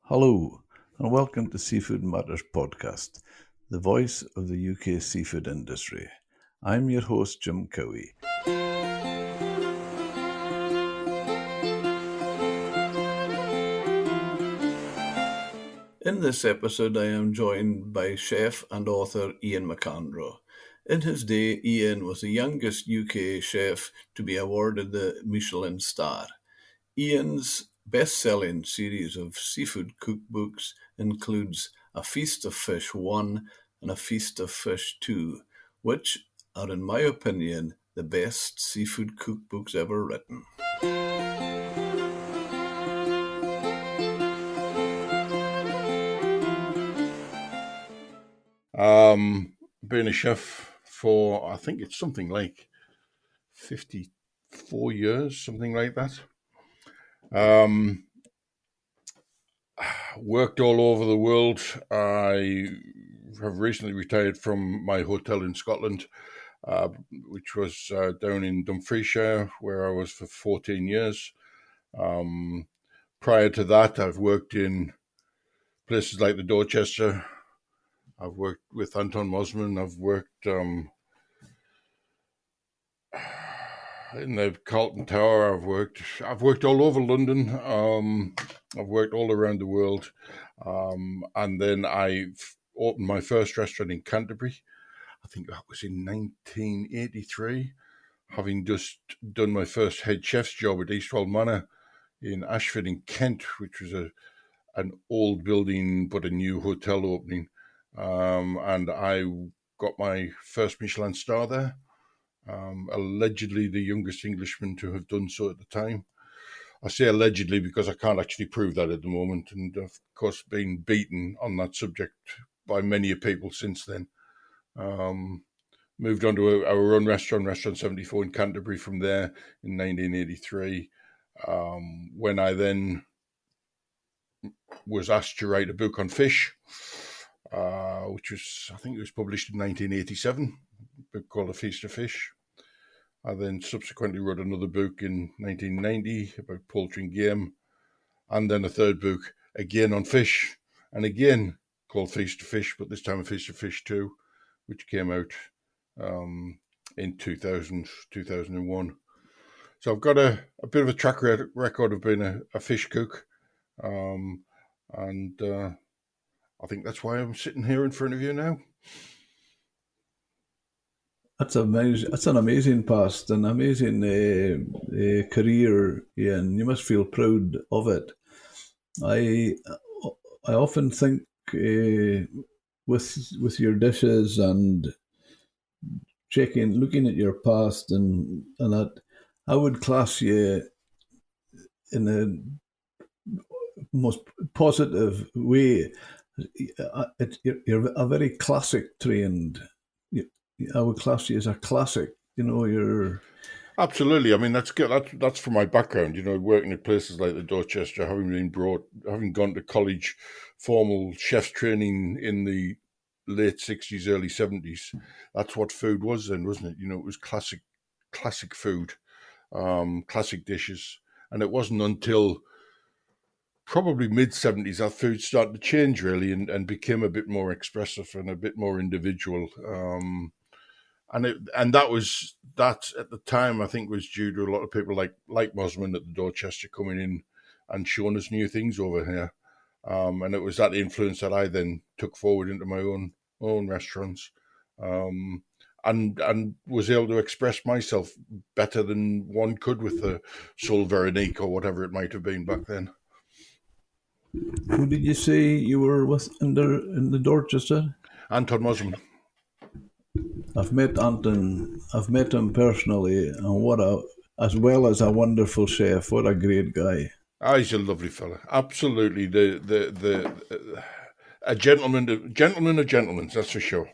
Hello, and welcome to Seafood Matters Podcast, the voice of the UK seafood industry. I'm your host, Jim Cowie. In this episode, I am joined by chef and author Ian McAndrew. In his day, Ian was the youngest UK chef to be awarded the Michelin star. Ian's best-selling series of seafood cookbooks includes A Feast of Fish 1 and A Feast of Fish 2, which are, in my opinion, the best seafood cookbooks ever written. Been a chef for, I think it's something like 54 years, something like that. Worked all over the world. I have recently retired from my hotel in Scotland, which was down in Dumfriesshire, where I was for 14 years. Prior to that, I've worked in places like the Dorchester. I've worked with Anton Mosman. I've worked in the Carlton Tower. I've worked all over London. I've worked all around the world. And then I've opened my first restaurant in Canterbury. I think that was in 1983, having just done my first head chef's job at Eastwell Manor in Ashford in Kent, which was an old building but a new hotel opening. And I got my first Michelin star there. Allegedly the youngest Englishman to have done so at the time. I say allegedly because I can't actually prove that at the moment, and of course been beaten on that subject by many people since then. Moved on to our own restaurant 74 in Canterbury from there in 1983, when I then was asked to write a book on fish, which was, I think it was published in 1987, a book called A Feast of Fish. I then subsequently wrote another book in 1990 about poultry and game, and then a third book again on fish, and again called Feast of Fish, but this time A Feast of Fish 2, which came out in 2001. So I've got a bit of a track record of being a fish cook, and I think that's why I'm sitting here in front of you now. That's amazing. That's an amazing past, an amazing career, Ian. You must feel proud of it. I often think with your dishes and looking at your past and that, I would class you in a most positive way. You're a very classic trained. I would class you as a classic. You're Absolutely. I mean, that's good. That's from my background. Working at places like the Dorchester, having gone to college, formal chef's training in the late 60s, early 70s. That's what food was then, wasn't it? It was classic food, classic dishes, and it wasn't until probably mid-70s that food started to change really and became a bit more expressive and a bit more individual. And that at the time I think was due to a lot of people like Mosman at the Dorchester coming in and showing us new things over here. And it was that influence that I then took forward into my own restaurants, and was able to express myself better than one could with the Sol Veronique or whatever it might have been back then. Who did you say you were with in the Dorchester? Anton Mosman. I've met Anton. I've met him personally, and as well as a wonderful chef. What a great guy! He's a lovely fella. Absolutely, a gentleman of gentlemen. That's for sure.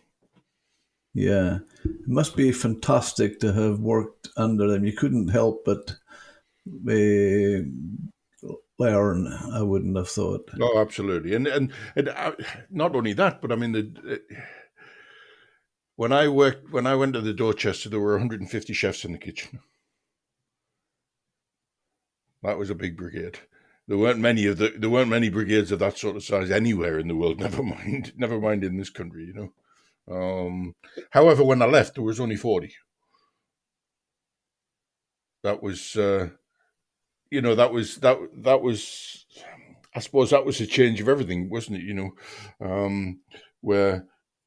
Yeah, it must be fantastic to have worked under him. You couldn't help but learn. I wouldn't have thought. Oh, absolutely, and not only that, but I mean when I went to the Dorchester, there were 150 chefs in the kitchen. That was a big brigade. There weren't many brigades of that sort of size anywhere in the world. Never mind in this country. However, when I left, there was only 40. That was, that was. I suppose that was a change of everything, wasn't it? Where a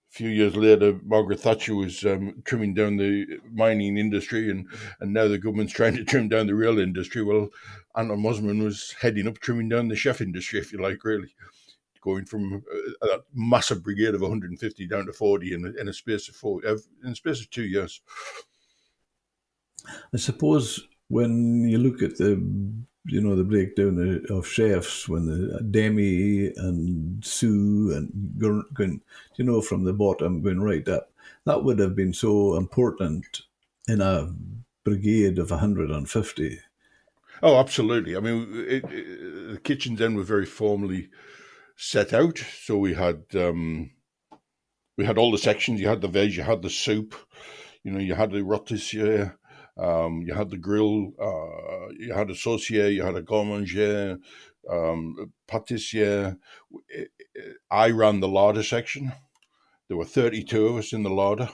few years later, Margaret Thatcher was trimming down the mining industry, and now the government's trying to trim down the rail industry. Well, Anton Mosman was heading up trimming down the chef industry, if you like, really. Going from a massive brigade of 150 down to 40 in a space of 2 years. I suppose when you look at the breakdown of chefs, when the Demi and Sue and going, from the bottom going right up, that would have been so important in a brigade of 150. Oh, absolutely. I mean, the kitchens then were very formally set out. So we had all the sections. You had the veg, you had the soup, you had the rôtissier, you had the grill, you had a saucier, you had a garde manger, pâtissier. I ran the larder section. There were 32 of us in the larder.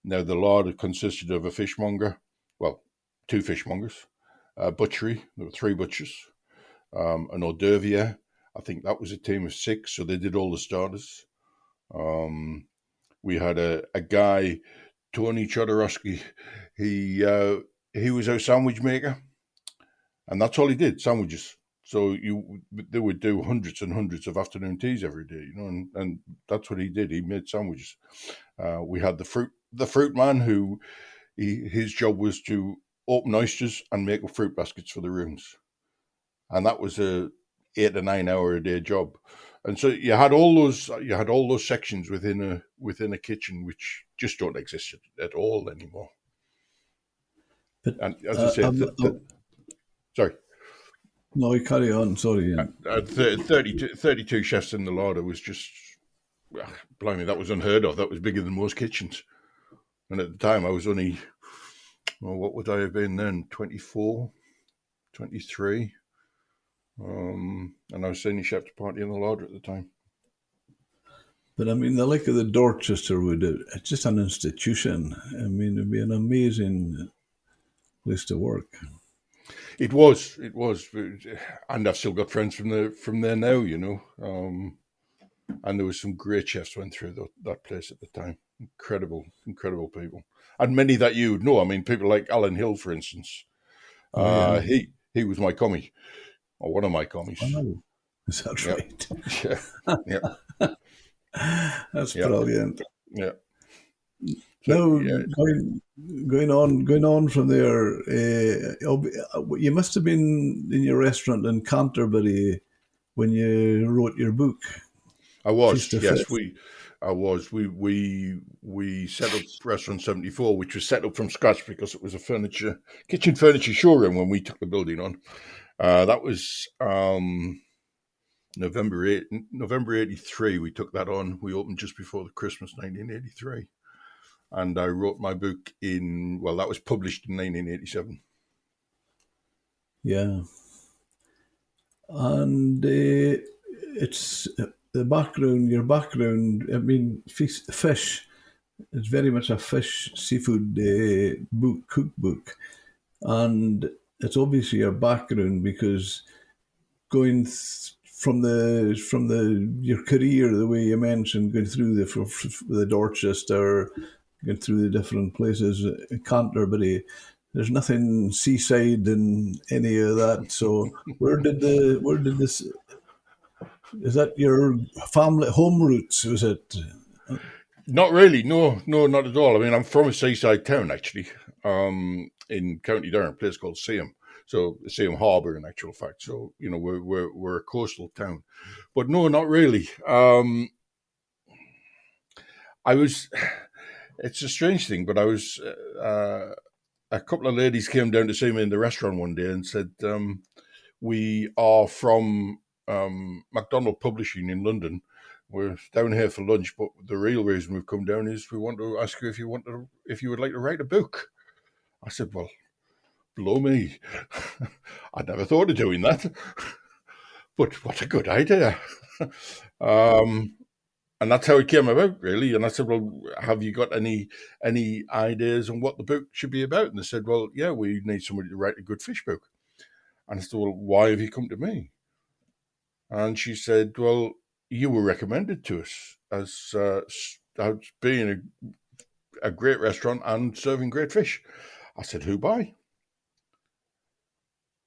Now, the larder consisted of a fishmonger, well, 2 fishmongers, a butchery, there were 3 butchers, an hors d'oeuvre. I think that was a team of 6, so they did all the starters. We had a guy, Tony Chodorowski. He was our sandwich maker, and that's all he did, sandwiches. So they would do hundreds and hundreds of afternoon teas every day, and that's what he did. He made sandwiches. We had the fruit man, who his job was to open oysters and make fruit baskets for the rooms, and that was a 8 to 9 hour a day job. And so you had all those sections within a kitchen, which just don't exist at all anymore. But and as I say, sorry. No, you carry on. Sorry, Ian. 32 chefs in the larder was just, blimey, that was unheard of. That was bigger than most kitchens. And at the time, I was only, what would I have been then? 24, 23. And I was senior chef to party in the larder at the time. But I mean, the like of the Dorchester it's just an institution. I mean, it'd be an amazing place to work. It was, and I've still got friends from there now, and there was some great chefs went through that place at the time. Incredible people, and many that you would know. I mean, people like Alan Hill, for instance. Yeah. He was my commie, or one of my commies. Oh, is that right? Yeah. That's brilliant. Yeah. So, going on from there, you must have been in your restaurant in Canterbury when you wrote your book. I was, yes. I was. We set up Restaurant 74, which was set up from scratch because it was a kitchen furniture showroom when we took the building on. That was November 83. We took that on. We opened just before the Christmas 1983. And I wrote my book that was published in 1987. Yeah. And it's your background, I mean, fish. It's very much a seafood cookbook. And it's obviously your background, because going from your career, the way you mentioned, going through the Dorchester, going through the different places, Canterbury, there's nothing seaside in any of that. So where did this? Is that your family home roots? Was it? Not really. No, not at all. I mean, I'm from a seaside town, actually, in County Durham, a place called Seaham. So Seaham Harbour, in actual fact. So we're a coastal town, but no, not really. It's a strange thing, but I was. A couple of ladies came down to see me in the restaurant one day and said, "We are from MacDonald Publishing in London. We're down here for lunch, but the real reason we've come down is we want to ask you if you would like to write a book." I said, "Well, blow me. I'd never thought of doing that." But what a good idea. um, and that's how it came about, really. And I said, well, have you got any ideas on what the book should be about? And they said, well, yeah, we need somebody to write a good fish book. And I said, well, why have you come to me? And she said, well, you were recommended to us as being a great restaurant and serving great fish. I said, who by?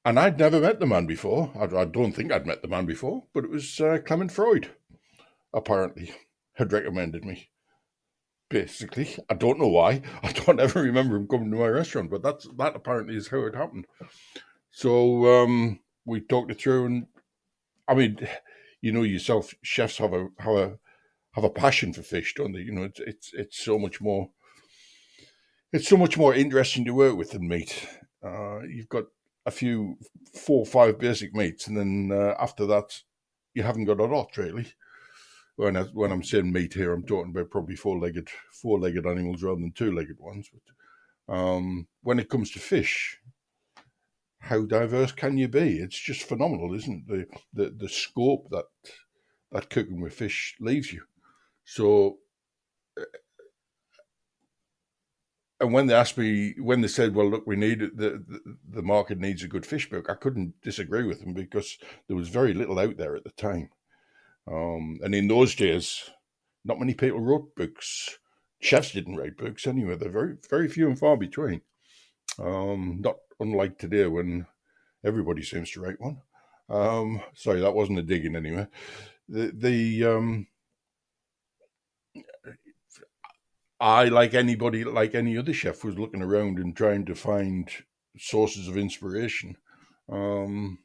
And I'd never met the man before. I don't think I'd met the man before, but it was Clement Freud, apparently, had recommended me. Basically, I don't know why. I don't ever remember him coming to my restaurant, but that apparently is how it happened. So we talked it through, and I mean, you know yourself, chefs have a passion for fish, don't they? You know, it's so much more. It's so much more interesting to work with than meat. You've got a few, 4 or 5 basic meats, and then after that, you haven't got a lot really. When I'm saying meat here, I'm talking about probably four-legged animals rather than two-legged ones. But when it comes to fish, how diverse can you be? It's just phenomenal, isn't it? The scope that cooking with fish leaves you. So, and when they said, well, look, we need the market needs a good fish book, I couldn't disagree with them because there was very little out there at the time. And in those days, not many people wrote books. Chefs didn't write books anyway. They're very, very few and far between. Not unlike today when everybody seems to write one. Sorry, that wasn't a dig in anyway. I, like anybody, like any other chef, was looking around and trying to find sources of inspiration, and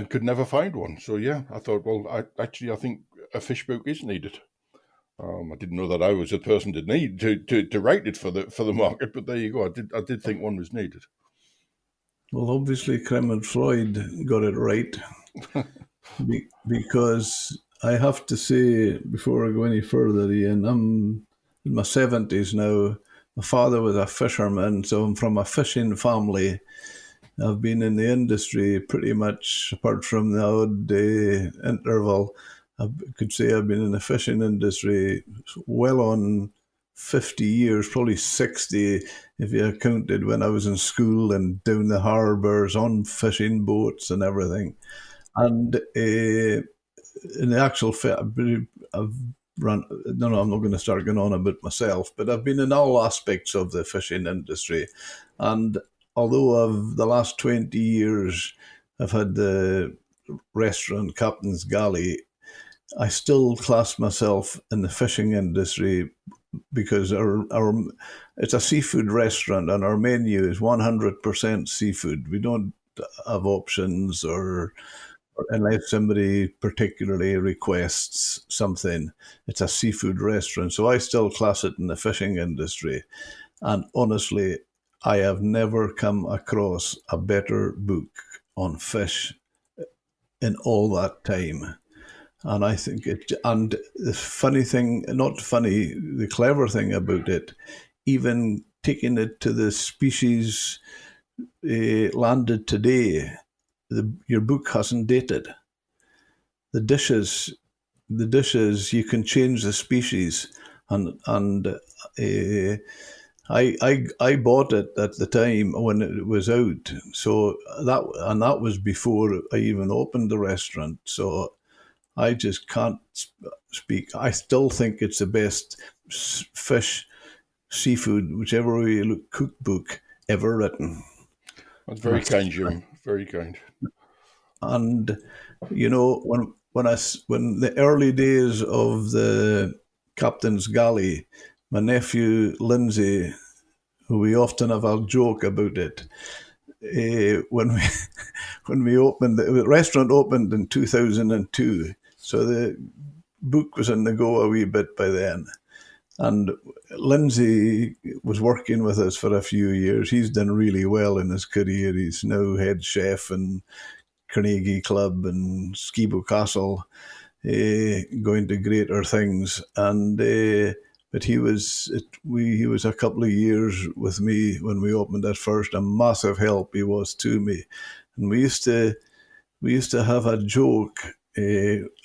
could never find one. So yeah, I thought, well, I think a fish book is needed. I didn't know that I was the person to need to write it for the market, but there you go. I did think one was needed. Well, obviously, Clement Freud got it right because I have to say, before I go any further, Ian, I'm in my 70s now. My father was a fisherman, so I'm from a fishing family. I've been in the industry pretty much, apart from the odd interval. I could say I've been in the fishing industry well on 50 years, probably 60 if you counted when I was in school and down the harbours on fishing boats and everything. And in the actual I've run. No, I'm not going to start going on about myself, but I've been in all aspects of the fishing industry, and although the last 20 years I've had the restaurant Captain's Galley, I still class myself in the fishing industry because our it's a seafood restaurant and our menu is 100% seafood. We don't have options or unless somebody particularly requests something. It's a seafood restaurant. So I still class it in the fishing industry. And honestly, I have never come across a better book on fish in all that time. And I think and the funny thing, not funny, the clever thing about it, even taking it to the species landed today, your book hasn't dated. The dishes, you can change the species, and I bought it at the time when it was out. So that was before I even opened the restaurant. So I just can't speak. I still think it's the best fish, seafood, whichever way you look, cookbook ever written. That's very kind, Jim. Very kind. And you know, when the early days of the Captain's Galley, my nephew Lindsay, who we often have a joke about it, when we when we opened the restaurant opened in 2002, so the book was in the go a wee bit by then. And Lindsay was working with us for a few years. He's done really well in his career. He's now head chef in Carnegie Club and Skibo Castle, going to greater things. And but he was a couple of years with me when we opened at first. A massive help he was to me, and we used to we used to have a joke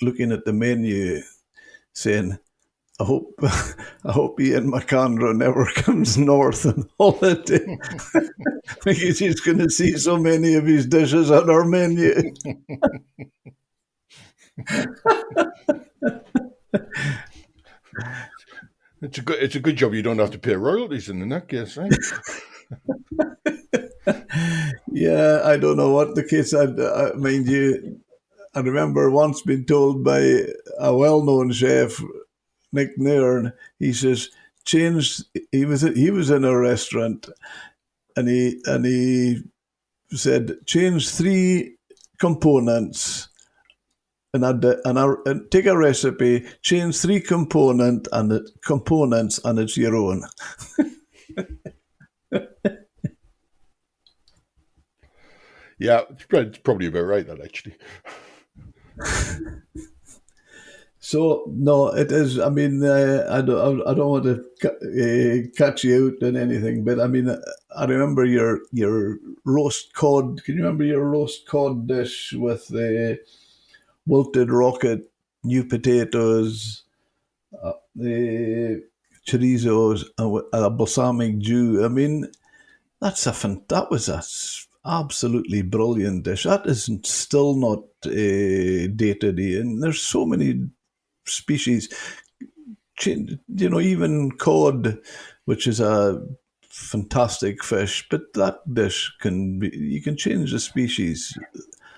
looking at the menu saying, I hope I hope Ian McAndrew never comes north on holiday because he's going to see so many of his dishes on our menu. It's a good job you don't have to pay royalties in that case, right? Yeah, I don't know what the case. Mind you, I remember once being told by a well-known chef, Nick Nairn. He says, "Change." He was in a restaurant, and he said, "Change three components." And take a recipe, change three components, and it's your own. Yeah, it's probably about right, that actually. So no, it is. I mean, I don't want to catch you out on anything, but I mean, I remember your roast cod. Can you remember your roast cod dish with the wilted rocket, new potatoes, the chorizos, and a balsamic Jew? I mean, that was absolutely brilliant dish. That is still not dated, Ian. There's so many species. Even cod, which is a fantastic fish, but that dish you can change the species.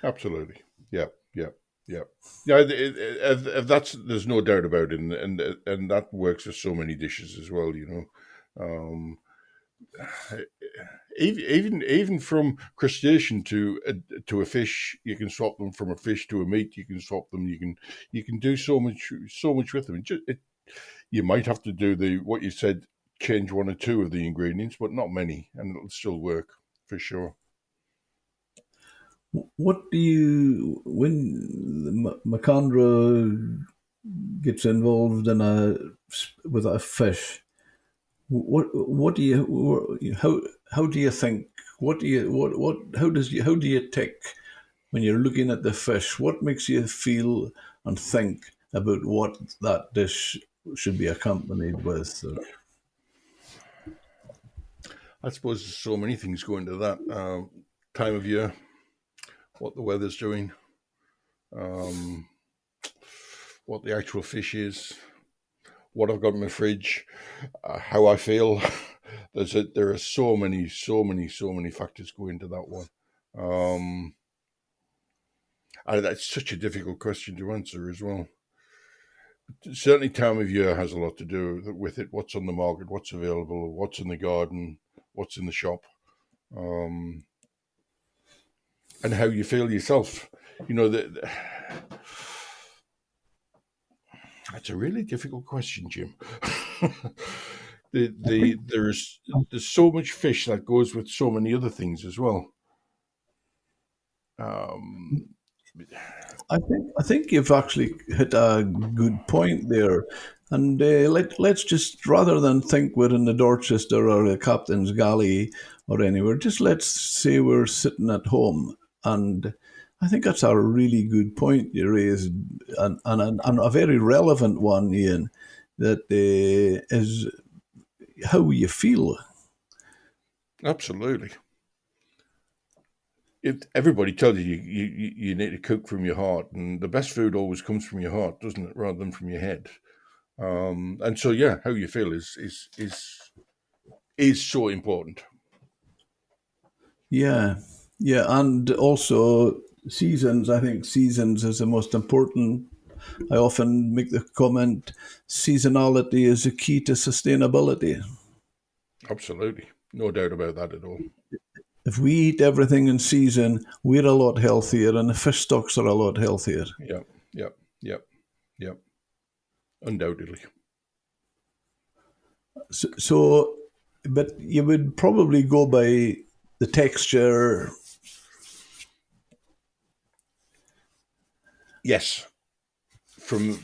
Absolutely. Yeah, yeah, yeah. Yeah, there's no doubt about it, and that works for so many dishes as well. Um, even from crustacean to a fish, you can swap them. From a fish to a meat, you can swap them. You can do so much with them. You might have to do the what you said, change one or two of the ingredients, but not many, and it'll still work for sure. What do you when McAndrew gets involved with a fish? What do you how do you think? What do you what how do you tick when you're looking at the fish? What makes you feel and think about what that dish should be accompanied with? I suppose there's so many things go into that time of year, what the weather's doing, um, what the actual fish is, what I've got in my fridge, how I feel. There are so many factors go into that one. Um, and that's such a difficult question to answer as well. Certainly, time of year has a lot to do with it. What's on the market, what's available, what's in the garden, what's in the shop, um, and how you feel yourself. That's a really difficult question, Jim. There's so much fish that goes with so many other things as well. Um, I think you've actually hit a good point there. And let's just, rather than think we're in the Dorchester or the Captain's Galley or anywhere, just let's say we're sitting at home. And I think that's a really good point you raised, and a very relevant one, Ian, that is how you feel. Absolutely. Everybody tells you need to cook from your heart, and the best food always comes from your heart, doesn't it, rather than from your head? And so, yeah, how you feel is so important. Yeah, yeah, and also seasons. I think seasons is the most important. I often make the comment: seasonality is the key to sustainability. Absolutely, no doubt about that at all. If we eat everything in season, we're a lot healthier, and the fish stocks are a lot healthier. Yep, yep, yep, yep. Undoubtedly, So, but you would probably go by the texture. yes. From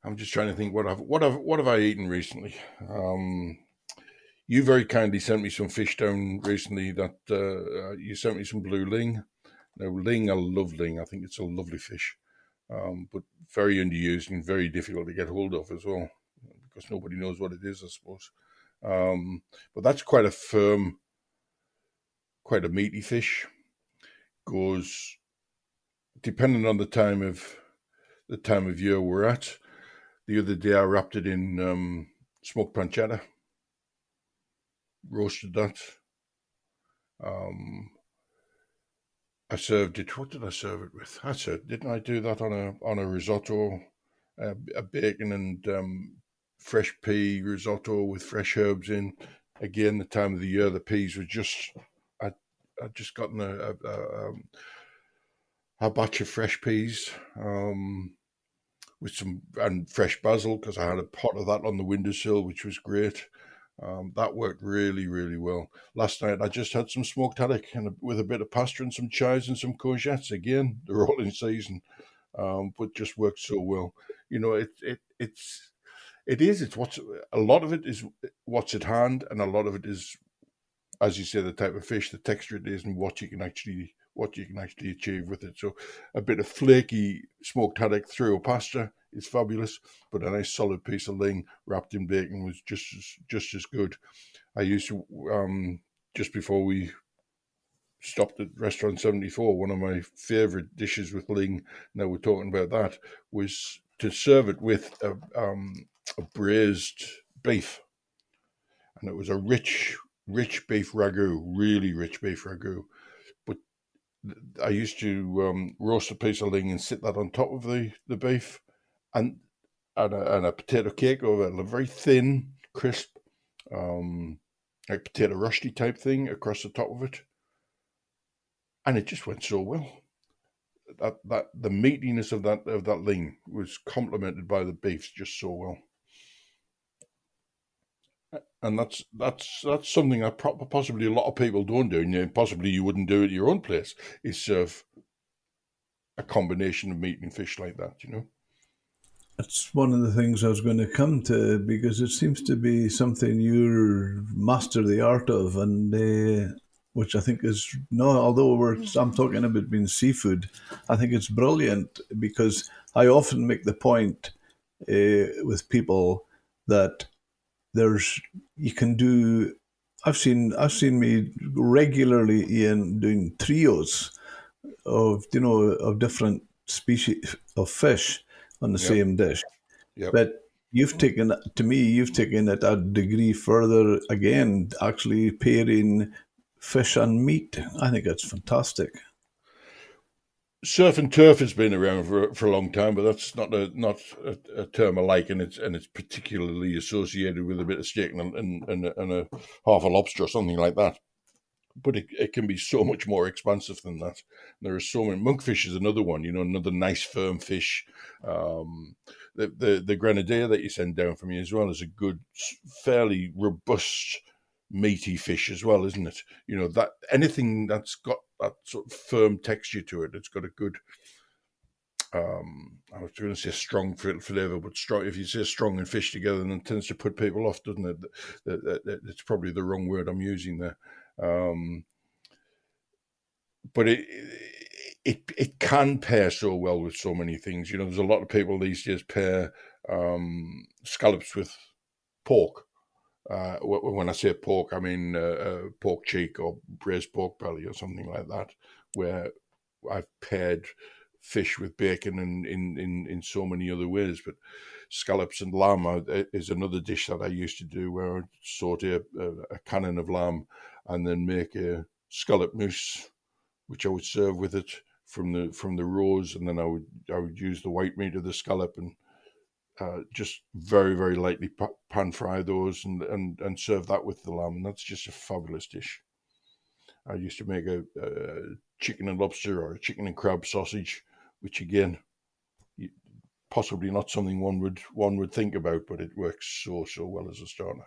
I'm just trying to think what have I eaten recently. You very kindly sent me some fish down recently. That you sent me some blue ling. Now, ling, I love ling. I think it's a lovely fish, but very underused and very difficult to get hold of as well, because nobody knows what it is, I suppose. But that's quite a firm, quite a meaty fish. Goes depending on the time of year we're at. The other day I wrapped it in smoked pancetta, roasted that. I served it. What did I serve it with? Didn't I do that on a risotto, a bacon and fresh pea risotto with fresh herbs in? Again, the time of the year, the peas were just. I'd just gotten a batch of fresh peas with some and fresh basil, because I had a pot of that on the windowsill, which was great. That worked really, really well. Last night I just had some smoked haddock with a bit of pasta and some chives and some courgettes. Again, they're all in season, but just worked so well. You know, it's what's a lot of it is what's at hand, and a lot of it is, as you say, the type of fish, the texture it is, and what you can actually achieve with it. So a bit of flaky smoked haddock through a pasta is fabulous, but a nice solid piece of ling wrapped in bacon was just as good. I used to just before we stopped at restaurant 74, one of my favorite dishes with ling, now we're talking about that, was to serve it with a braised beef, and it was a rich beef ragu, really rich beef ragu. But I used to roast a piece of ling and sit that on top of the beef, and a potato cake over it, a very thin, crisp, like potato rusty type thing across the top of it, and it just went so well. That the meatiness of that ling was complemented by the beef just so well. And that's something that possibly a lot of people don't do, and possibly you wouldn't do at your own place, is serve a combination of meat and fish like that, you know. That's one of the things I was going to come to, because it seems to be something you master the art of, and which I think is no. Although I'm talking about being seafood, I think it's brilliant, because I often make the point with people that there's you can do. I've seen me regularly, Ian, doing trios of different species of fish on the Yep, same dish. yep. But you've taken it a degree further again, actually pairing fish and meat. I think that's fantastic. Surf and turf has been around for a long time, but that's not a term I like, and it's particularly associated with a bit of steak and a half a lobster or something like that. But it can be so much more expansive than that. There are so many. Monkfish is another one, another nice firm fish. The grenadier that you send down for me as well is a good, fairly robust, meaty fish as well, isn't it? That anything that's got that sort of firm texture to it, it's got a good. I was going to say strong flavour, but strong. If you say strong and fish together, then it tends to put people off, doesn't it? It's probably the wrong word I'm using there. But it can pair so well with so many things. There's a lot of people these days pair scallops with pork. When I say pork, I mean pork cheek or braised pork belly or something like that, where I've paired fish with bacon and in so many other ways. But scallops and lamb is another dish that I used to do, where I'd saute a cannon of lamb and then make a scallop mousse, which I would serve with it from the roes, and then I would use the white meat of the scallop and just very, very lightly pan fry those and serve that with the lamb, and that's just a fabulous dish. I used to make a chicken and lobster or a chicken and crab sausage, which again, possibly not something one would think about, but it works so well as a starter.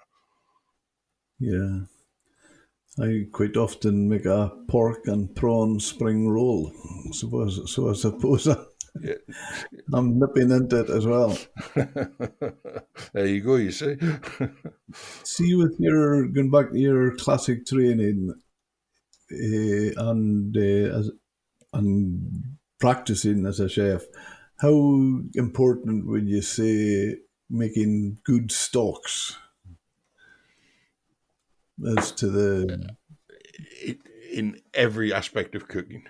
Yeah. I quite often make a pork and prawn spring roll. So I suppose Yeah. I'm nipping into it as well. There you go, you see. See, with your going back to your classic training, and and practicing as a chef, how important would you say making good stocks as to the? In every aspect of cooking,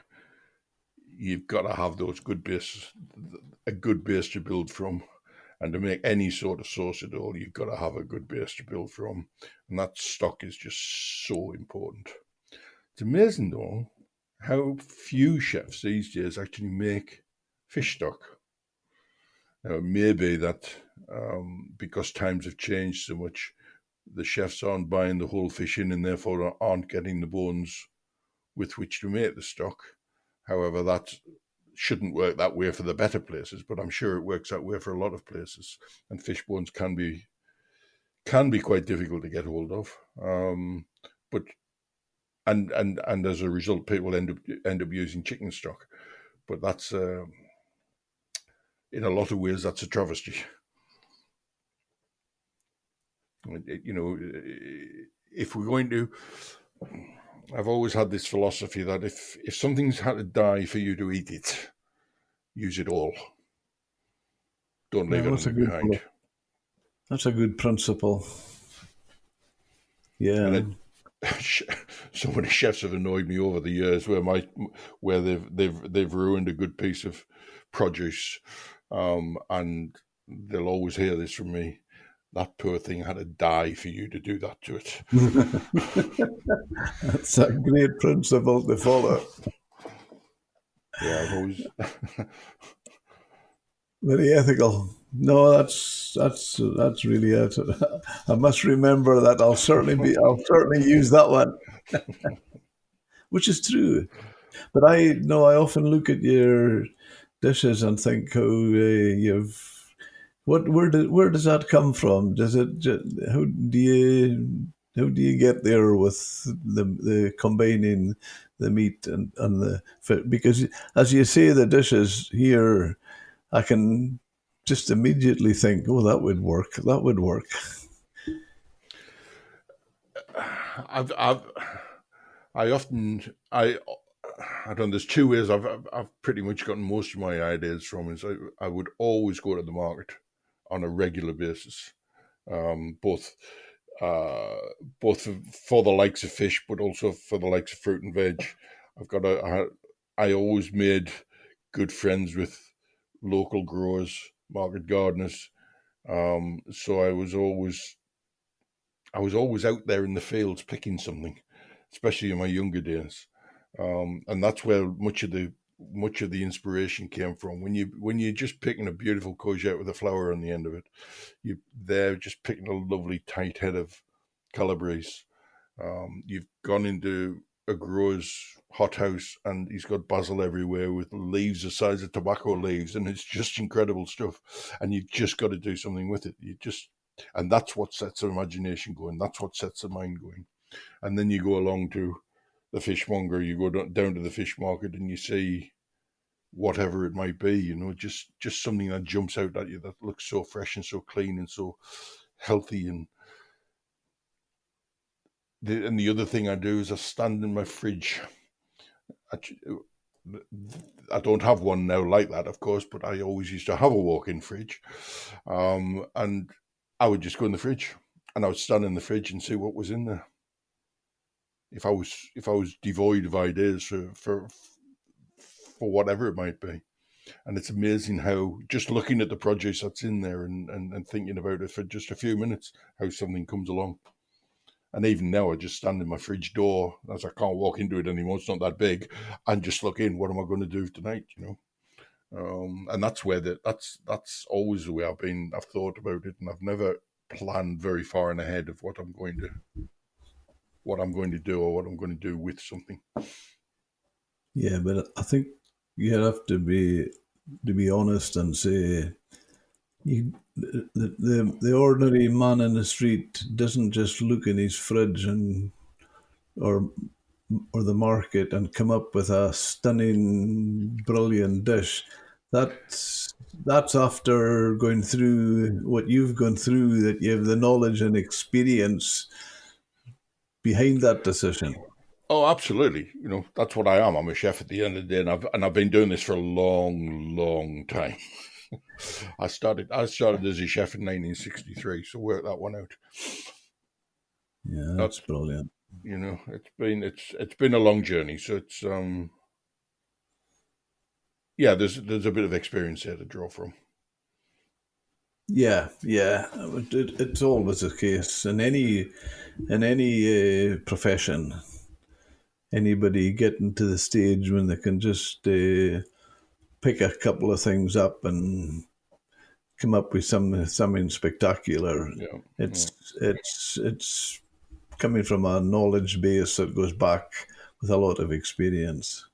you've got to have those good bases, a good base to build from. And to make any sort of sauce at all, you've got to have a good base to build from. And that stock is just so important. It's amazing, though, how few chefs these days actually make fish stock. Now, it may be that because times have changed so much, the chefs aren't buying the whole fish in and therefore aren't getting the bones with which to make the stock. However, that shouldn't work that way for the better places, but I'm sure it works that way for a lot of places. And fish bones can be quite difficult to get hold of. But and as a result, people end up using chicken stock. But that's in a lot of ways that's a travesty. If we're going to, I've always had this philosophy that if something's had to die for you to eat it, use it all. Don't leave Well, anything behind. that's a good principle. And Yeah. so many chefs have annoyed me over the years where they've ruined a good piece of produce, and they'll always hear this from me. That poor thing had to die for you to do that to it. That's a great principle to follow. Yeah, I've always. Very ethical. No, that's really it. I must remember that. I'll certainly use that one, which is true. But I often look at your dishes and think how you've where does that come from? Does it how do you get there with the combining the meat and the fish? Because as you say, the dishes here, I can just immediately think, oh, that would work. That would work. I often I don't. There's two ways I've pretty much gotten most of my ideas from. Is I would always go to the market on a regular basis, both uh, both for the likes of fish, but also for the likes of fruit and veg. I always made good friends with local growers, market gardeners. So I was always out there in the fields picking something, especially in my younger days, and that's where much of the inspiration came from. When you're just picking a beautiful courgette with a flower on the end of it, they're just picking a lovely tight head of Calabrese. You've gone into a grower's hothouse and he's got basil everywhere with leaves the size of tobacco leaves, and it's just incredible stuff. And you've just got to do something with it. And that's what sets the imagination going. That's what sets the mind going. And then you go along to the fishmonger, you go down to the fish market, and you see whatever it might be, just something that jumps out at you that looks so fresh and so clean and so healthy. And the other thing I do is I stand in my fridge. I don't have one now like that, of course, but I always used to have a walk-in fridge, and I would just go in the fridge and I would stand in the fridge and see what was in there. If I was devoid of ideas for whatever it might be. And it's amazing how just looking at the produce that's in there and thinking about it for just a few minutes, how something comes along. And even now, I just stand in my fridge door, as I can't walk into it anymore. It's not that big, and just look in. What am I going to do tonight? And that's where that's always the way I've thought about it, and I've never planned very far in ahead of what I'm going to do or what I'm going to do with something. Yeah, but I think you have to be honest and say the ordinary man in the street doesn't just look in his fridge or the market and come up with a stunning, brilliant dish. That's after going through what you've gone through, that you have the knowledge and experience behind that decision. Oh, absolutely. That's what I am. I'm a chef at the end of the day, and I've been doing this for a long, long time. I started as a chef in 1963, so work that one out. Yeah, That that's brilliant. it's been a long journey. So it's yeah, there's a bit of experience there to draw from. Yeah, yeah. It's always the case in any profession. Anybody getting to the stage when they can just pick a couple of things up and come up with something spectacular. Yeah, yeah. It's coming from a knowledge base that goes back with a lot of experience.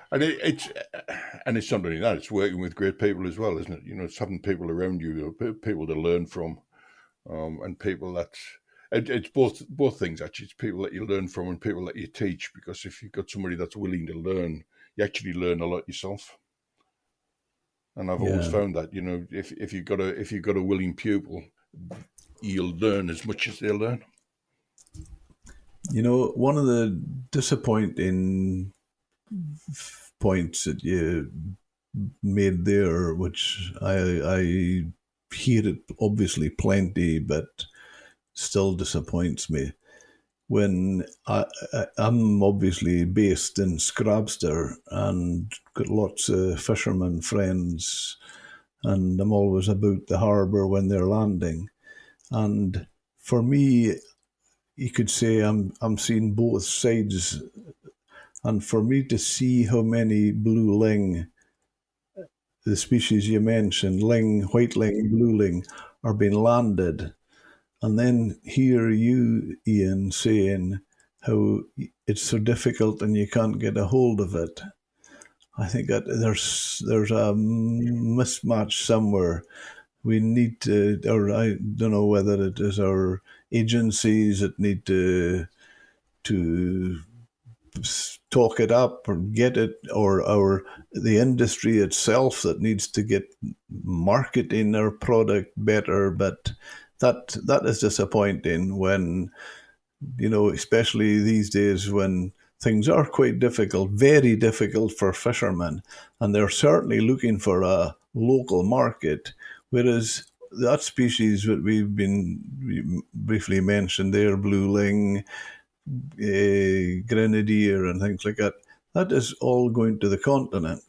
And it's not only that; it's working with great people as well, isn't it? It's having people around you, people to learn from, and people that it's both things actually. It's people that you learn from and people that you teach. Because if you've got somebody that's willing to learn, you actually learn a lot yourself. And I've always Yeah, found that if you've got a willing pupil, you'll learn as much as they learn. one of the disappointing points that you made there, which I hear it obviously plenty, but still disappoints me. When I'm obviously based in Scrabster and got lots of fishermen friends, and I'm always about the harbour when they're landing. And for me, you could say I'm seeing both sides. And for me to see how many blue ling, the species you mentioned, ling, white ling, blue ling, are being landed, and then hear you, Ian, saying how it's so difficult and you can't get a hold of it. I think that there's a mismatch somewhere. We need to, or I don't know whether it is our agencies that need to talk it up or get it, or the industry itself that needs to get marketing their product better. But that is disappointing when, especially these days when things are quite difficult, very difficult for fishermen, and they're certainly looking for a local market, whereas that species that we briefly mentioned there, blue ling, grenadier, and things like that, that is all going to the continent.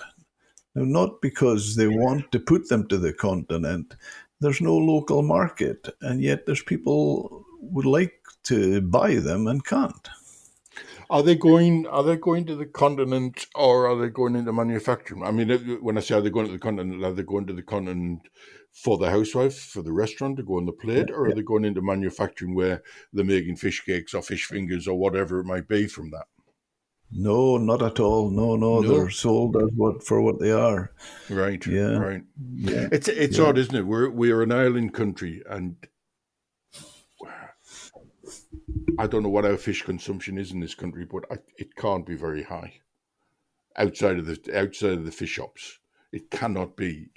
Now, not because they want to put them to the continent, there's no local market, and yet there's people would like to buy them and can't. Are they going? Are they going to the continent, or are they going into manufacturing? I mean, when I say are they going to the continent, are they going to the continent for the housewife, for the restaurant to go on the plate, or are Yeah. they going into manufacturing where they're making fish cakes or fish fingers or whatever it might be from that? No, not at all. No, no, they're No, sold as what they are. right, Yeah, right. yeah, It's yeah. odd, isn't it? We're an island country, and I don't know what our fish consumption is in this country, but it can't be very high outside of the fish shops. It cannot be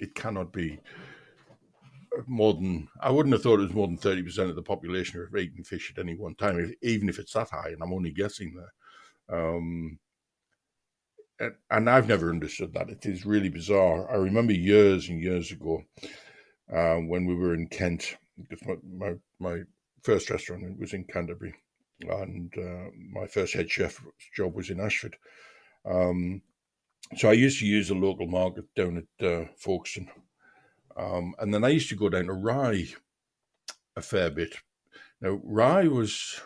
more than I wouldn't have thought it was more than 30% of the population are eating fish at any one time, even if it's that high, and I'm only guessing there. And I've never understood that. It is really bizarre. I remember years and years ago when we were in Kent, because my first restaurant was in Canterbury, and my first head chef job was in Ashford. So I used to use a local market down at Folkestone. And then I used to go down to Rye a fair bit. Now, Rye was,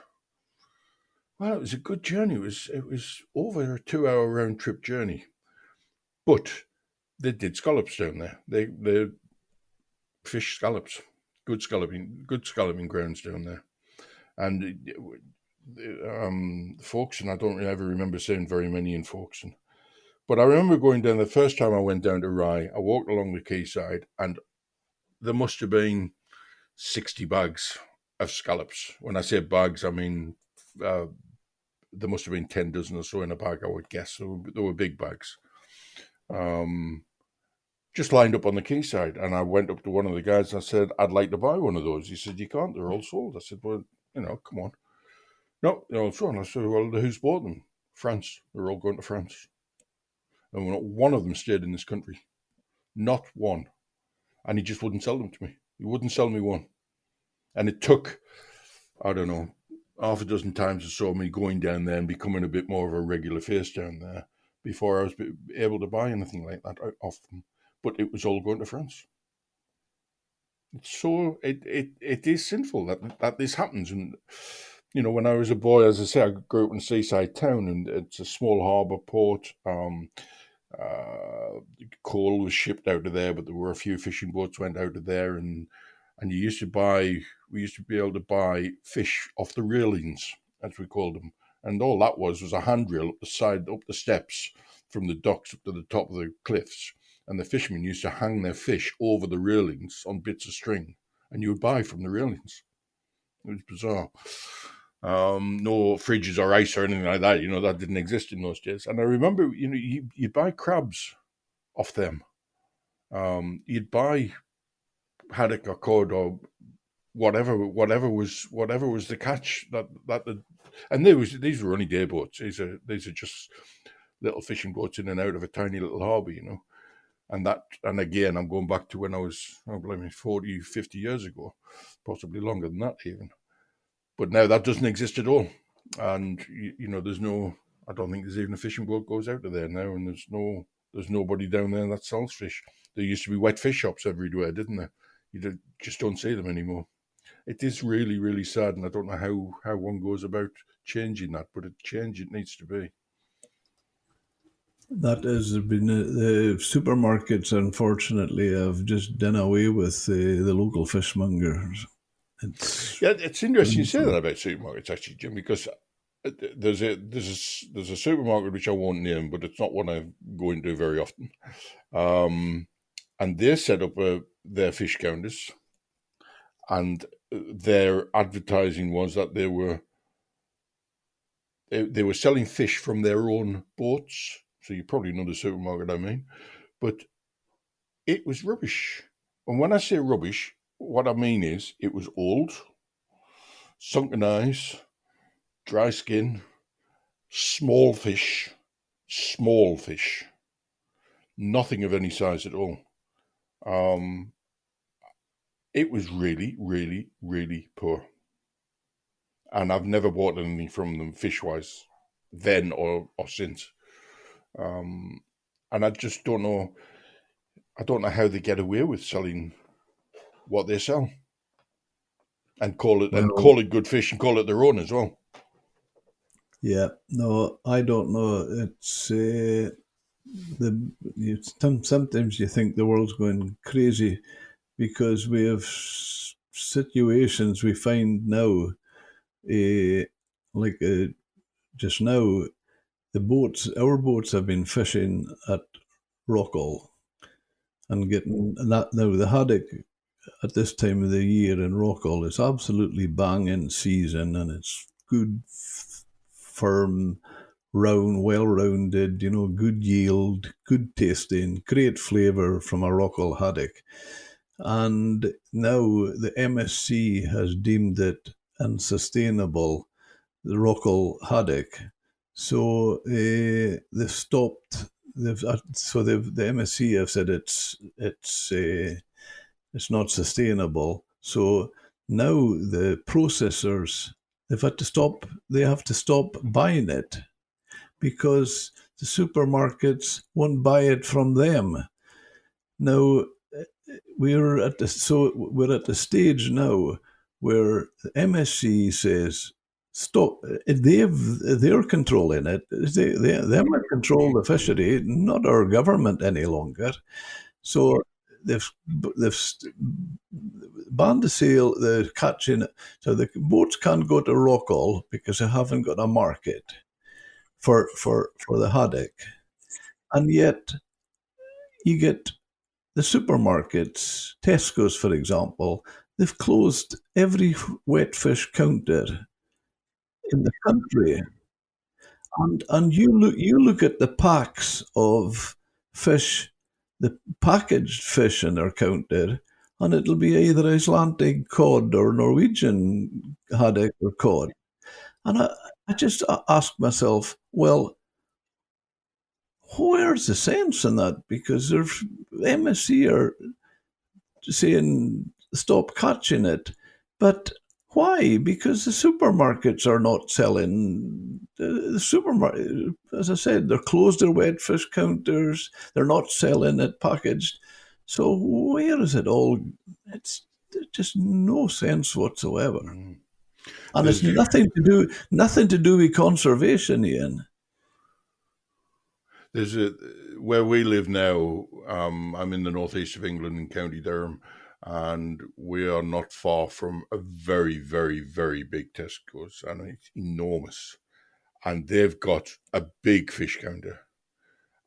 well, it was a good journey. It was over a 2 hour round trip journey. But they did scallops down there. They fish scallops, good scalloping grounds down there. And Folkestone, I don't ever remember seeing very many in Folkestone. But I remember going down the first time I went down to Rye. I walked along the quayside, and there must have been 60 bags of scallops. When I say bags, I mean uh, there must have been 10 dozen or so in a bag, I would guess. So they were big bags. Um, just lined up on the quayside. And I went up to one of the guys and I said, I'd like to buy one of those. He said, you can't, they're all sold. I said, well, come on. No, so on. I said, well, who's bought them? France. They're all going to France. And not one of them stayed in this country. Not one. And he just wouldn't sell them to me. He wouldn't sell me one. And it took, I don't know, half a dozen times or so me going down there and becoming a bit more of a regular face down there before I was able to buy anything like that off them. But it was all going to France. So it is sinful that this happens. And when I was a boy, as I say, I grew up in a seaside town, and it's a small harbour port. Coal was shipped out of there, but there were a few fishing boats went out of there, and we used to be able to buy fish off the railings, as we called them, and all that was a handrail up the steps from the docks up to the top of the cliffs. And the fishermen used to hang their fish over the railings on bits of string, and you would buy from the railings. It was bizarre. No fridges or ice or anything like that. That didn't exist in those days. And I remember, you'd buy crabs off them. You'd buy haddock or cod or whatever was the catch and these were only day boats. These are just little fishing boats in and out of a tiny little harbour, And again, I'm going back to when I was, 40, 50 years ago, possibly longer than that even. But now that doesn't exist at all. And, there's no, I don't think there's even a fishing boat goes out of there now, and there's nobody down there that sells fish. There used to be wet fish shops everywhere, didn't there? You just don't see them anymore. It is really, really sad, and I don't know how one goes about changing that, but it needs to be. That has been the supermarkets, unfortunately, have just done away with the local fishmongers. It's interesting you say that about supermarkets, actually, Jim, because there's a supermarket which I won't name, but it's not one I go into very often. And they set up their fish counters, and their advertising was that they were selling fish from their own boats. So you probably know the supermarket I mean. But it was rubbish. And when I say rubbish, what I mean is it was old, sunken eyes, dry skin, small fish, nothing of any size at all. It was really, really, really poor. And I've never bought anything from them fish-wise then or since. And I just don't know. I don't know how they get away with selling what they sell, and call it good fish and call it their own as well. Yeah, no, I don't know. It's sometimes you think the world's going crazy because we have situations we find now, just now. Our boats have been fishing at Rockall and getting that now. The haddock at this time of the year in Rockall is absolutely banging season, and it's good, firm, well-rounded, good yield, good tasting, great flavour from a Rockall haddock. And now the MSC has deemed it unsustainable, the Rockall haddock. So they've stopped. The MSC have said it's not sustainable. So now the processors they have to stop buying it because the supermarkets won't buy it from them. Now we're at the stage now where the MSC says stop. They're controlling it. They might control the fishery, not our government any longer. So they've banned the sale, the catching. So the boats can't go to Rockall because they haven't got a market for the haddock, and yet you get the supermarkets, Tesco's, for example. They've closed every wet fish counter in the country, and you look at the packs of fish, the packaged fish in their counter, and it'll be either Icelandic cod or Norwegian haddock or cod, And I just ask myself, well, where's the sense in that? Because there's MSC are saying stop catching it, but why? Because the supermarkets are not selling. The supermarket, as I said, they're closed their wet fish counters. They're not selling it packaged. So where is it all? It's just no sense whatsoever, Mm. and it's There's nothing to do with conservation, Ian. there's a where we live now. I'm in the northeast of England in County Durham, and we are not far from a very, very, very big Tesco's, and it's enormous. And they've got a big fish counter.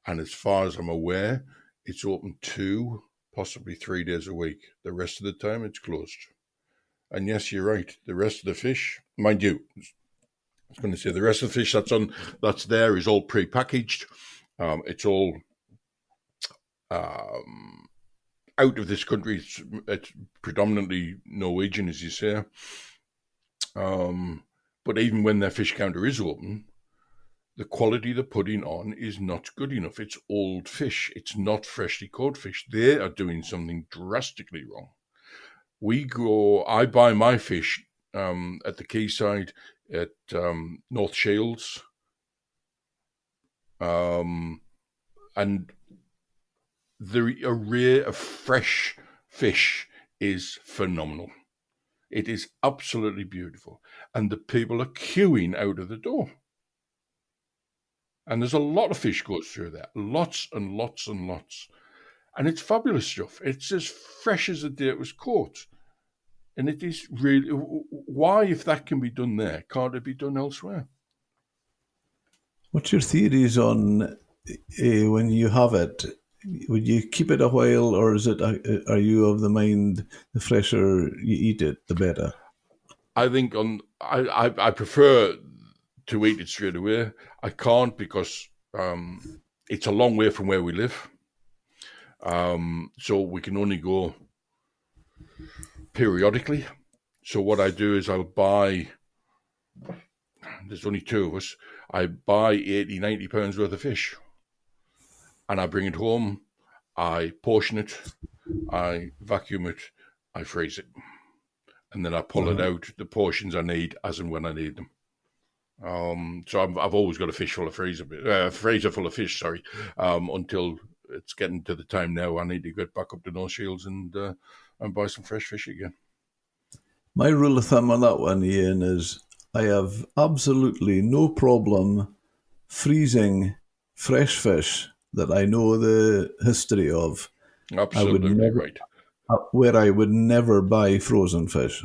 And as far as I'm aware, it's open 2, possibly 3 days a week. The rest of the time, it's closed. And yes, you're right. The rest of the fish, mind you, I was going to say the rest of the fish that's there is all pre-packaged. It's all um, out of this country. It's predominantly Norwegian, as you say. But even when their fish counter is open, the quality they're putting on is not good enough. It's old fish. It's not freshly caught fish. They are doing something drastically wrong. I buy my fish at the quayside at North Shields, and the array of fresh fish is phenomenal. It is absolutely beautiful, and the people are queuing out of the door. And there's a lot of fish goes through there, lots and lots and lots. And it's fabulous stuff. It's as fresh as the day it was caught. And it is really, why, if that can be done there, can't it be done elsewhere? What's your theories on when you have it? Would you keep it a while, or is it? Are you of the mind the fresher you eat it, the better? I think I prefer to eat it straight away. I can't because it's a long way from where we live. So we can only go periodically. So what I do is I'll buy, there's only 2 of us, I buy 80, 90 pounds worth of fish. And I bring it home, I portion it, I vacuum it, I freeze it. And then I pull it out, the portions I need as and when I need them. So I've always got a freezer full of fish, sorry, until it's getting to the time now I need to get back up to North Shields and buy some fresh fish again. My rule of thumb on that one, Ian, is I have absolutely no problem freezing fresh fish that I know the history of. I would Absolutely never, right. where I would never buy frozen fish.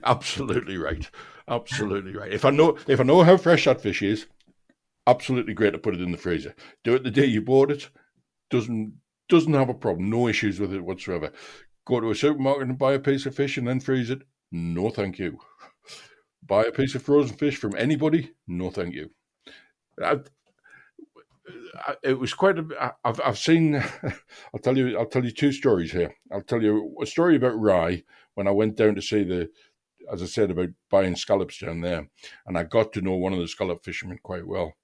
Absolutely right. Absolutely right. If I know how fresh that fish is, absolutely great to put it in the freezer. Do it the day you bought it. Doesn't have a problem. No issues with it whatsoever. Go to a supermarket and buy a piece of fish and then freeze it. No, thank you. Buy a piece of frozen fish from anybody. No, thank you. It was quite a. I've seen. I'll tell you 2 stories here. I'll tell you a story about Rye when I went down to see as I said, about buying scallops down there, and I got to know one of the scallop fishermen quite well,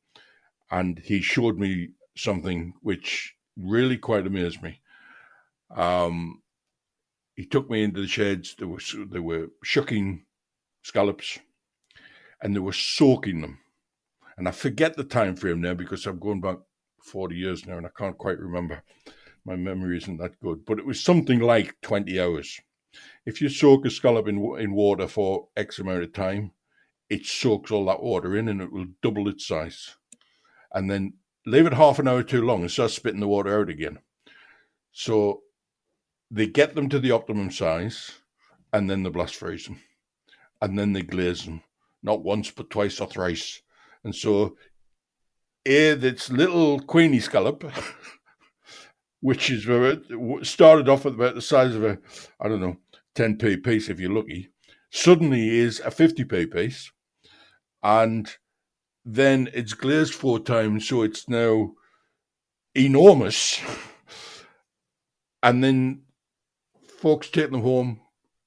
and he showed me something which really quite amazed me. He took me into the sheds. They were shucking scallops, and they were soaking them. And I forget the time frame now because I'm going back 40 years now, and I can't quite remember. My memory isn't that good, but it was something like 20 hours. If you soak a scallop in water for X amount of time, it soaks all that water in and it will double its size. And then leave it half an hour too long and start spitting the water out again. So they get them to the optimum size and then they blast freeze them. And then they glaze them, not once, but twice or thrice. And so this little queenie scallop, which is started off at about the size of a, 10p piece if you're lucky, suddenly is a 50p piece. And then it's glazed 4 times, so it's now enormous. And then folks take them home,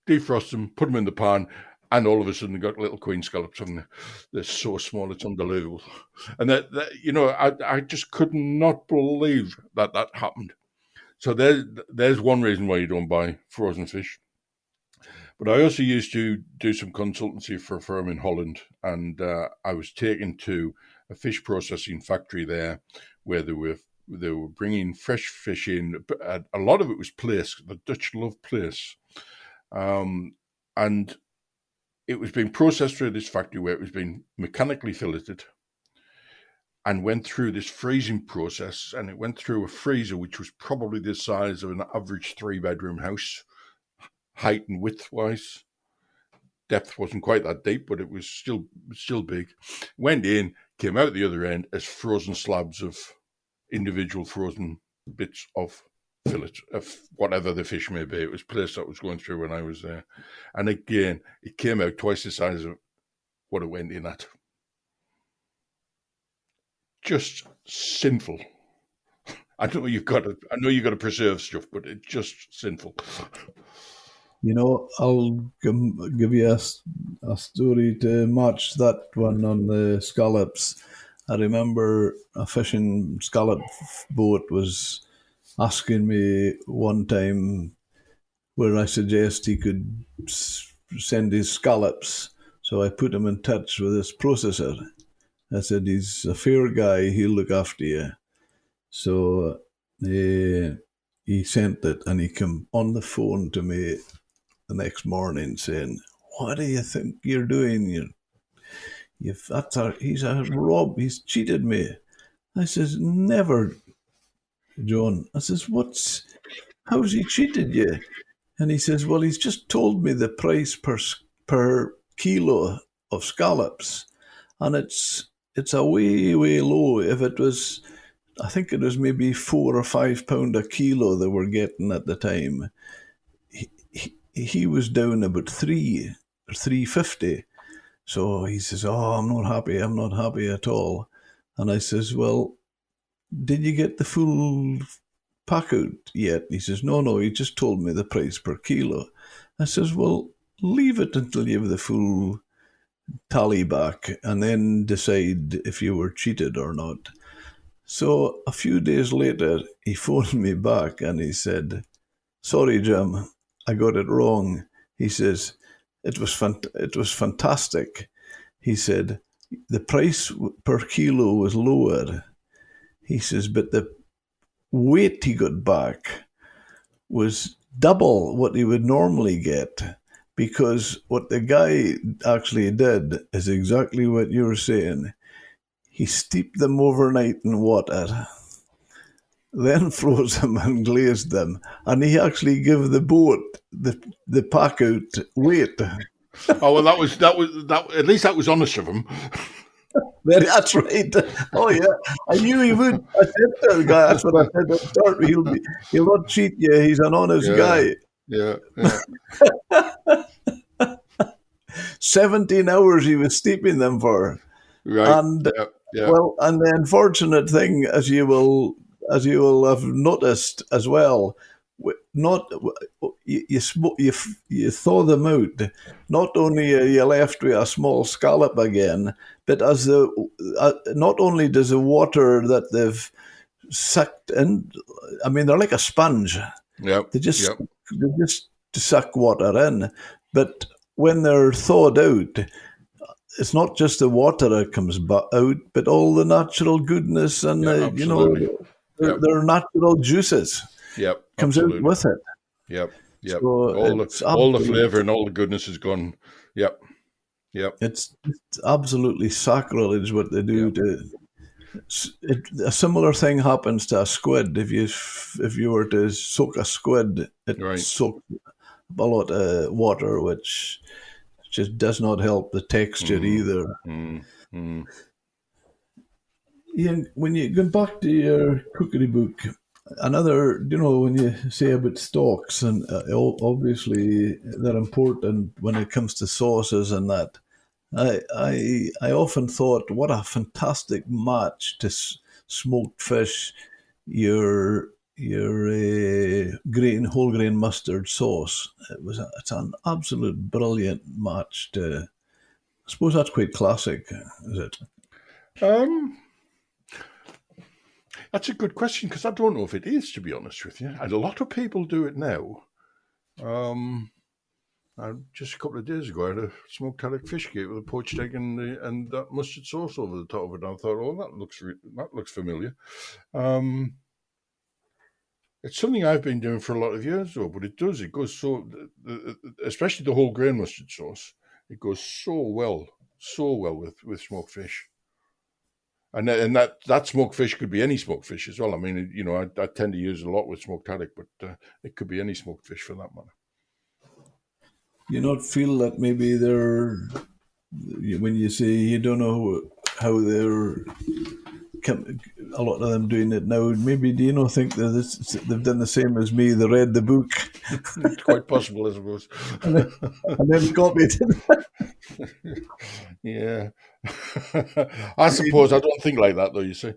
defrost them, put them in the pan, And all of a sudden, they got little queen scallops on there. They're so small, it's unbelievable. And I just could not believe that happened. So there's one reason why you don't buy frozen fish. But I also used to do some consultancy for a firm in Holland, and I was taken to a fish processing factory there, where they were bringing fresh fish in. A lot of it was plaice. The Dutch love plaice, and it was being processed through this factory where it was being mechanically filleted and went through this freezing process, and it went through a freezer which was probably the size of an average 3-bedroom house, height and width-wise. Depth wasn't quite that deep, but it was still big. Went in, came out the other end as frozen slabs of individual frozen bits of fillet, of whatever the fish may be. It was plaice that was going through when I was there. And again, it came out twice the size of what it went in at. Just sinful. I know you've got to preserve stuff, but it's just sinful. You know, I'll give you a story to match that one on the scallops. I remember a fishing scallop boat was asking me one time where I suggest he could send his scallops. So I put him in touch with this processor. I said, he's a fair guy, he'll look after you. So he sent it, and he came on the phone to me the next morning saying, "What do you think you're doing? He's a rob. He's cheated me." I says, "Never, John." I says, how's he cheated you? And he says, "Well, he's just told me the price per kilo of scallops, and it's a way low. If it was, I think it was maybe £4 or £5 a kilo they were getting at the time. He was down about £3 or £3.50. So he says, "Oh, I'm not happy at all." And I says, "Well, did you get the full pack out yet?" He says, No, he just told me the price per kilo." I says, "Well, leave it until you have the full tally back and then decide if you were cheated or not." So a few days later, he phoned me back and he said, "Sorry, Jim, I got it wrong." He says, it was fantastic. He said, "The price per kilo was lower." He says, "But the weight he got back was double what he would normally get, because what the guy actually did is exactly what you're saying. He steeped them overnight in water, then froze them and glazed them, and he actually gave the boat the pack out weight." Oh, well, that was at least that was honest of him. That's right. Oh yeah, I knew he would. I said to the guy, that's what I said at the start. He'll not cheat you. He's an honest guy. Yeah. 17 hours he was steeping them for. Right. And well, and the unfortunate thing, as you will have noticed as well, you thaw them out. Not only are you left with a small scallop again, but not only does the water that they've sucked in, I mean, they're like a sponge. Yep. They just suck water in. But when they're thawed out, it's not just the water that comes out, but all the natural goodness and their natural juices. Yep, comes out with it. Yep. So all the flavour and all the goodness is gone. Yep. It's absolutely sacrilege what they do. A similar thing happens to a squid. If you were to soak a squid, it soaks a lot of water, which just does not help the texture either. Ian, when you go back to your cookery book, another, when you say about stocks, and obviously they're important when it comes to sauces and that, I often thought, what a fantastic match to smoked fish, your whole grain mustard sauce. It's an absolute brilliant match. I suppose that's quite classic, is it? That's a good question because I don't know if it is, to be honest with you. And a lot of people do it now. Just a couple of days ago, I had a smoked haddock fish cake with a poached egg and that mustard sauce over the top of it. And I thought, oh, that looks familiar. It's something I've been doing for a lot of years, though. But it goes so, especially the whole grain mustard sauce. It goes so well with smoked fish. And that smoked fish could be any smoked fish as well. I mean, I tend to use it a lot with smoked haddock, but it could be any smoked fish for that matter. You not feel that maybe when you say you don't know how they're, a lot of them doing it now, maybe do you not think that they've done the same as me, they read the book? It's quite possible, I suppose. and then copied it. Yeah. I suppose I don't think like that, though, you see.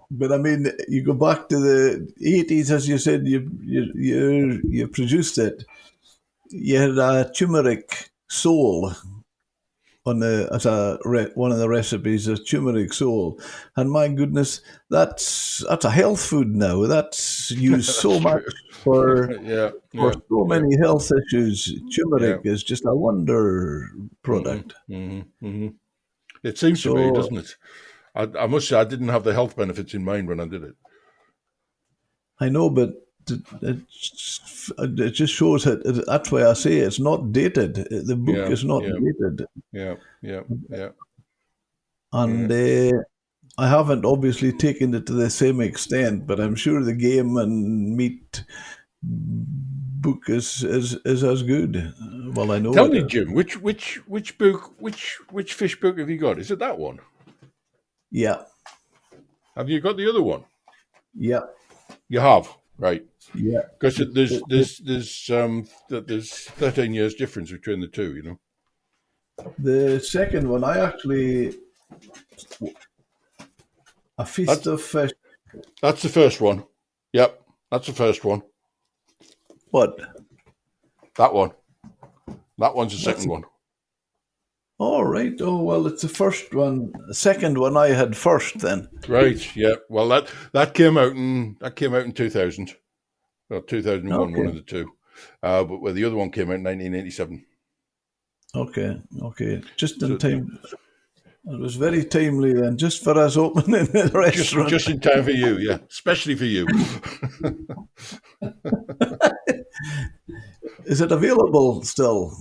But I mean, you go back to the 80s, as you said, you produced it. You had a turmeric sole one of the recipes, a turmeric sole, and my goodness, that's a health food now. That's used so much for so many health issues. Turmeric is just a wonder product. It seems to be, doesn't it? I must say, I didn't have the health benefits in mind when I did it. I know, but it just shows that that's why I say it's not dated. The book is not dated. Yeah. And I haven't obviously taken it to the same extent, but I'm sure the game and meat book is as good. Well, I know. Tell me, Jim, which book, which fish book have you got? Is it that one? Yeah. Have you got the other one? Yeah. You have, right? Yeah. Because there's 13 years difference between the two, you know. The second one, A Feast of Fish. That's the first one. Yep, that's the first one. What? That one. That one's the second one. All right. Oh, well, it's the first one. The second one I had first then. Right. Yeah. Well, that came out in 2000 or 2001, one of the two. But where the other one came out in 1987. Okay. Just in time. It was very timely then, just for us opening the restaurant. Just in time for you, yeah. Especially for you. Is it available still?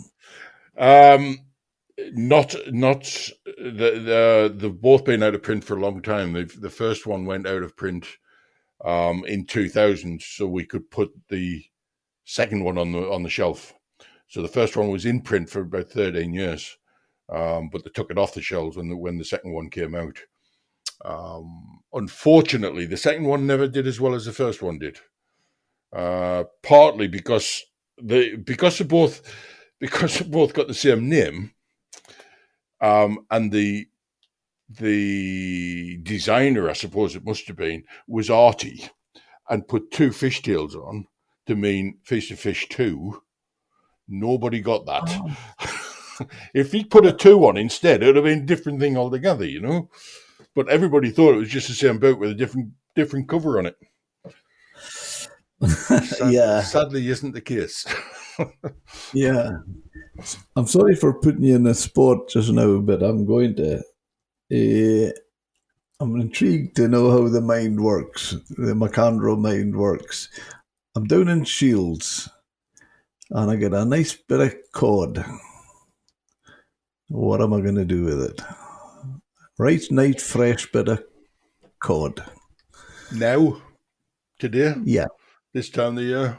Not they've both been out of print for a long time. The first one went out of print in 2000, so we could put the second one on the shelf. So the first one was in print for about 13 years, but they took it off the shelves when the second one came out. Unfortunately, the second one never did as well as the first one did. Partly because they both got the same name. And the designer, I suppose it must have been, was arty and put two fishtails on to mean Feast of Fish 2. Nobody got that. Oh. If he put a 2 on instead, it would have been a different thing altogether, you know. But everybody thought it was just the same boat with a different cover on it. Sadly isn't the case. Yeah. I'm sorry for putting you in a spot just now, but I'm going to. I'm intrigued to know how the mind works, the McAndrew mind works. I'm down in Shields, and I get a nice bit of cod. What am I going to do with it? Right, nice fresh bit of cod. Now, today, yeah, this time of the year.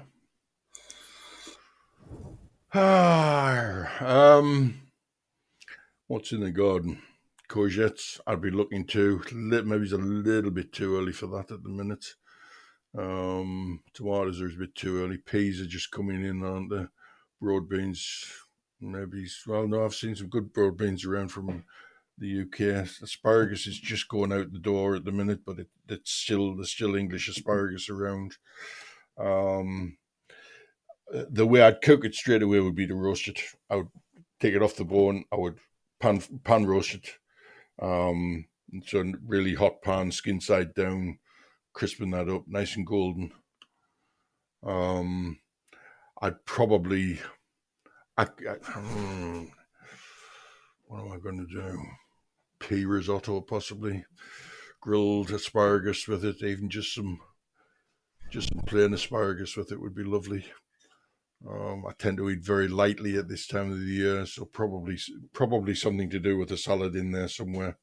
What's in the garden? Courgettes. I'd be looking to. Maybe it's a little bit too early for that at the minute. Tomatoes are a bit too early. Peas are just coming in, aren't they? Broad beans, maybe. Well, no, I've seen some good broad beans around from the UK. Asparagus is just going out the door at the minute, but there's still English asparagus around. The way I'd cook it straight away would be to roast it. I would take it off the bone. I would pan roast it. So really hot pan, skin side down, crisping that up, nice and golden. I'd probably, what am I going to do? Pea risotto, possibly. Grilled asparagus with it, even just some plain asparagus with it would be lovely. I tend to eat very lightly at this time of the year, so probably something to do with a salad in there somewhere.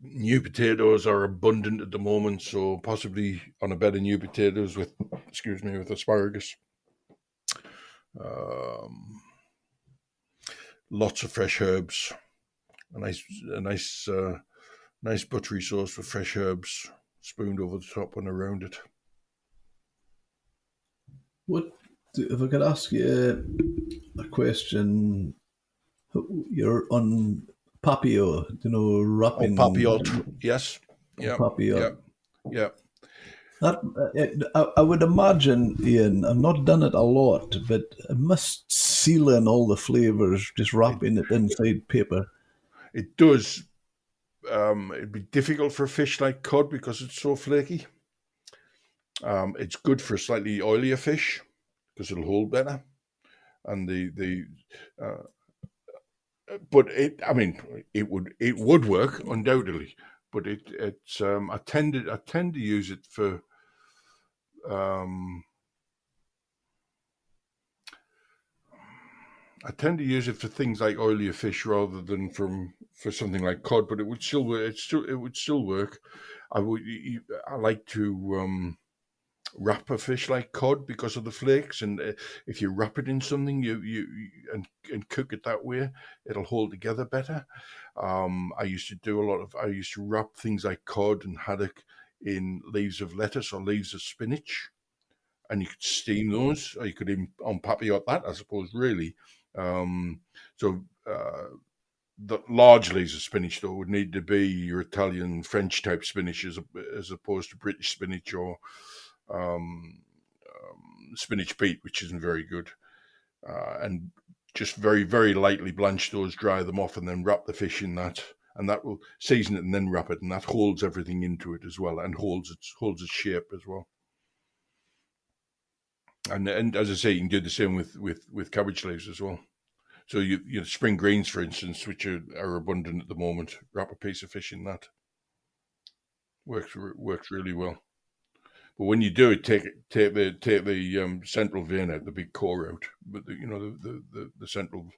New potatoes are abundant at the moment, so possibly on a bed of new potatoes with asparagus. Lots of fresh herbs. A nice buttery sauce with fresh herbs spooned over the top and around it. What if I could ask you a question? You're on papio, wrapping. Papillote, yes. Yeah. Papio. Yeah. That I would imagine, Ian. I've not done it a lot, but it must seal in all the flavors just wrapping it inside paper. It does. It'd be difficult for a fish like cod because it's so flaky. It's good for slightly oilier fish because it'll hold better, and but it would work undoubtedly. But I tend to use it for. I tend to use it for things like oilier fish rather than for something like cod, but it would still work. It would still work. I like to wrap a fish like cod because of the flakes, and if you wrap it in something, and cook it that way, it'll hold together better. I used to wrap things like cod and haddock in leaves of lettuce or leaves of spinach, and you could steam those, or you could even on papillote that, I suppose, really. The large leaves of spinach, though, would need to be your Italian, French type spinach as opposed to British spinach or spinach peat, which isn't very good. And just very, very lightly blanch those, dry them off, and then wrap the fish in that. And that will season it and then wrap it, and that holds everything into it as well, and holds its shape as well. And as I say, you can do the same with cabbage leaves as well. So you spring greens, for instance, which are abundant at the moment. Wrap a piece of fish in that. Works really well. But when you do it, take the central vein out, the big core out, but the central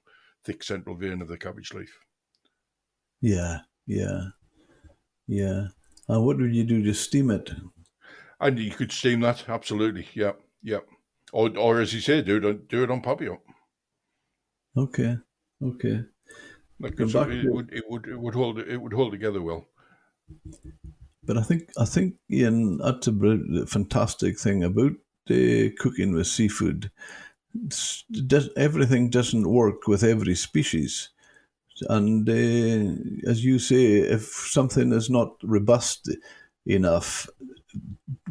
thick central vein of the cabbage leaf. Yeah. And what would you do to steam it? And you could steam that, absolutely. Yeah. Or as you say, do it on papillote. Okay. It would hold together well. But I think Ian, that's a fantastic thing about cooking with seafood. Everything doesn't work with every species, and as you say, if something is not robust enough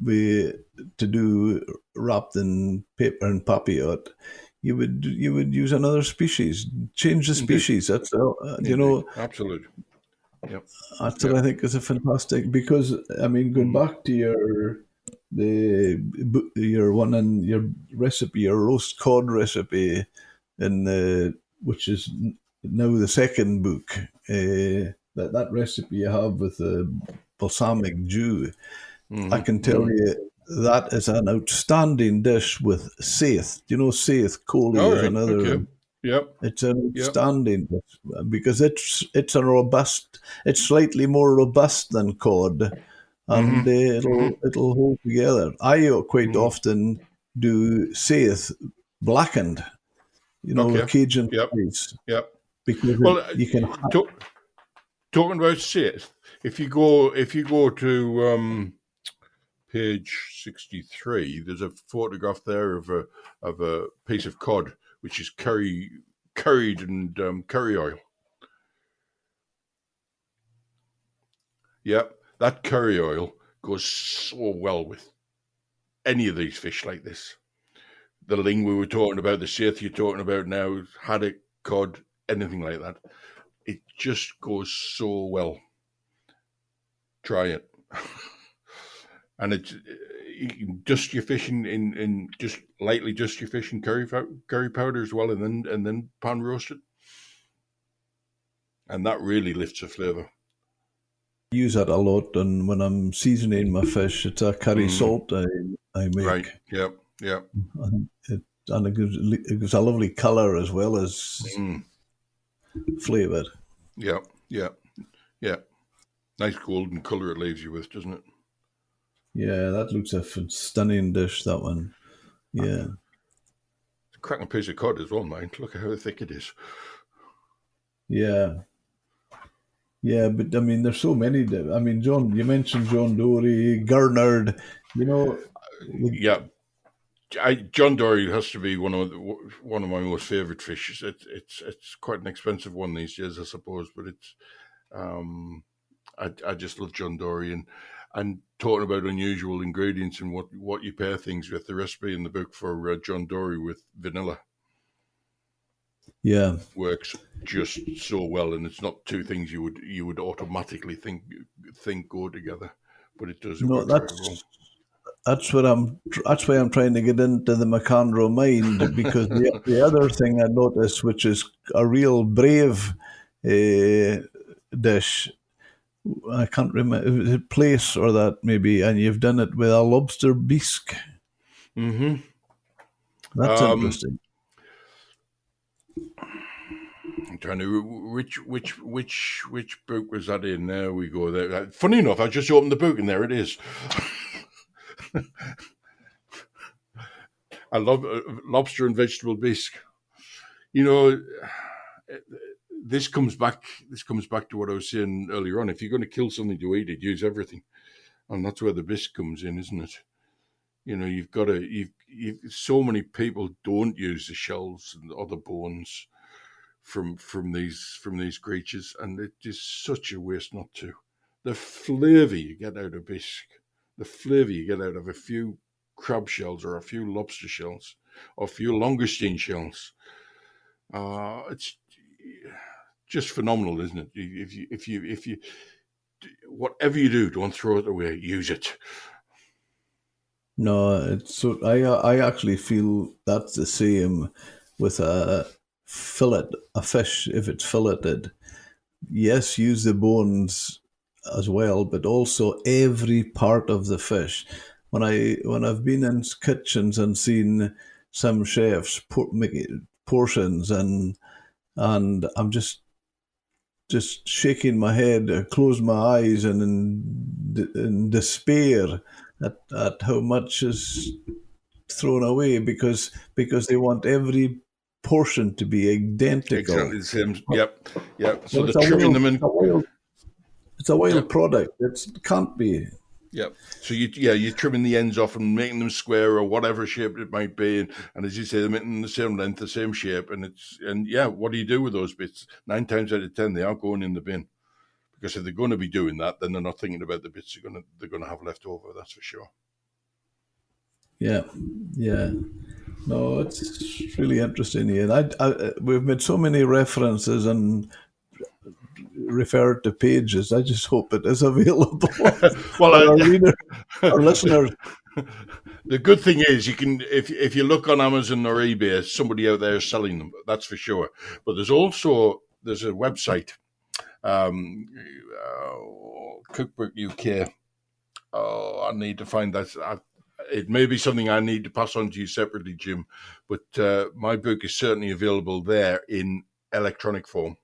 to do wrapped in paper and papillote, you would use another species, change the species. Indeed. That's Absolutely. Yep. That's what I think is a fantastic, because going back to your one and your recipe, your roast cod recipe, which is now the second book, that recipe you have with the balsamic dew. I can tell you that is an outstanding dish with saith. Saith Coley is another. Okay. Yep. It's an outstanding dish because it's slightly more robust than cod, and it'll hold together. I quite often do saith blackened, with Cajun spice. Yep. Because you can talking about saith. If you go to page 63, there's a photograph there of a piece of cod which is curry curried and curry oil. Yeah, that curry oil goes so well with any of these fish like this. The ling we were talking about, the saithe you're talking about now, haddock, cod, anything like that. It just goes so well. Try it. And it's you can dust your fish in just lightly dust your fish in curry powder as well, and then pan roast it, and that really lifts the flavour. I use that a lot, and when I'm seasoning my fish, it's a curry salt I make. Right. Yep. Yep. And it gives a lovely colour as well as flavour. Yep. Yep. Yep. Nice golden colour it leaves you with, doesn't it? Yeah, that looks a stunning dish, that one. Yeah. It's a cracking piece of cod as well, mind. Look at how thick it is. Yeah. Yeah, but I mean, there's so many. I mean, John, you mentioned John Dory, Gurnard, you know. Yeah. John Dory has to be one of my most favourite fish. It's quite an expensive one these days, I suppose, but it's I just love John Dory and talking about unusual ingredients and what you pair things with. The recipe in the book for John Dory with vanilla, Yeah, works just so well, and it's not two things you would automatically think go together, but it does. It no, works very well. that's why I'm trying to get into the McAndrew mind, because the other thing I noticed, which is a real brave dish, I can't remember, is it place or that maybe, and you've done it with a lobster bisque. Mm-hmm. That's interesting. I'm trying to which book was that in? There we go. There. Funny enough, I just opened the book and there it is. I love lobster and vegetable bisque. You know, this comes back to what I was saying earlier on. If you're going to kill something to eat it, use everything, and that's where the bisque comes in, isn't it? You know, you've got to. So many people don't use the shells and other bones from these creatures, and it is such a waste not to. The flavour you get out of bisque, the flavour you get out of a few crab shells or a few lobster shells or a few langoustine shells, it's just phenomenal, isn't it? If you whatever you do, don't throw it away. Use it. No, it's so I actually feel that's the same with a fish if it's filleted. Yes, use the bones as well, but also every part of the fish. When I've been in kitchens and seen some chefs make portions, and I'm just shaking my head, close my eyes, and in despair at how much is thrown away because they want every portion to be identical. Exactly the same. Yep. So But they're trimming them in. It's a wild Yep. product. It can't be. Yep. So you're trimming the ends off and making them square or whatever shape it might be, and as you say, they're making the same length, the same shape, what do you do with those bits? 9 times out of 10, they aren't going in the bin, because if they're going to be doing that, then they're not thinking about the bits they're gonna have left over. That's for sure. Yeah, yeah. No, it's really interesting, Ian. We've made so many references and referred to pages. I just hope it is available Well, for our readers, our listeners. The good thing is you can, if you look on Amazon or eBay, somebody out there is selling them. That's for sure. But there's a website, Cookbook UK. Oh, I need to find that. It may be something I need to pass on to you separately, Jim. But my book is certainly available there in electronic form.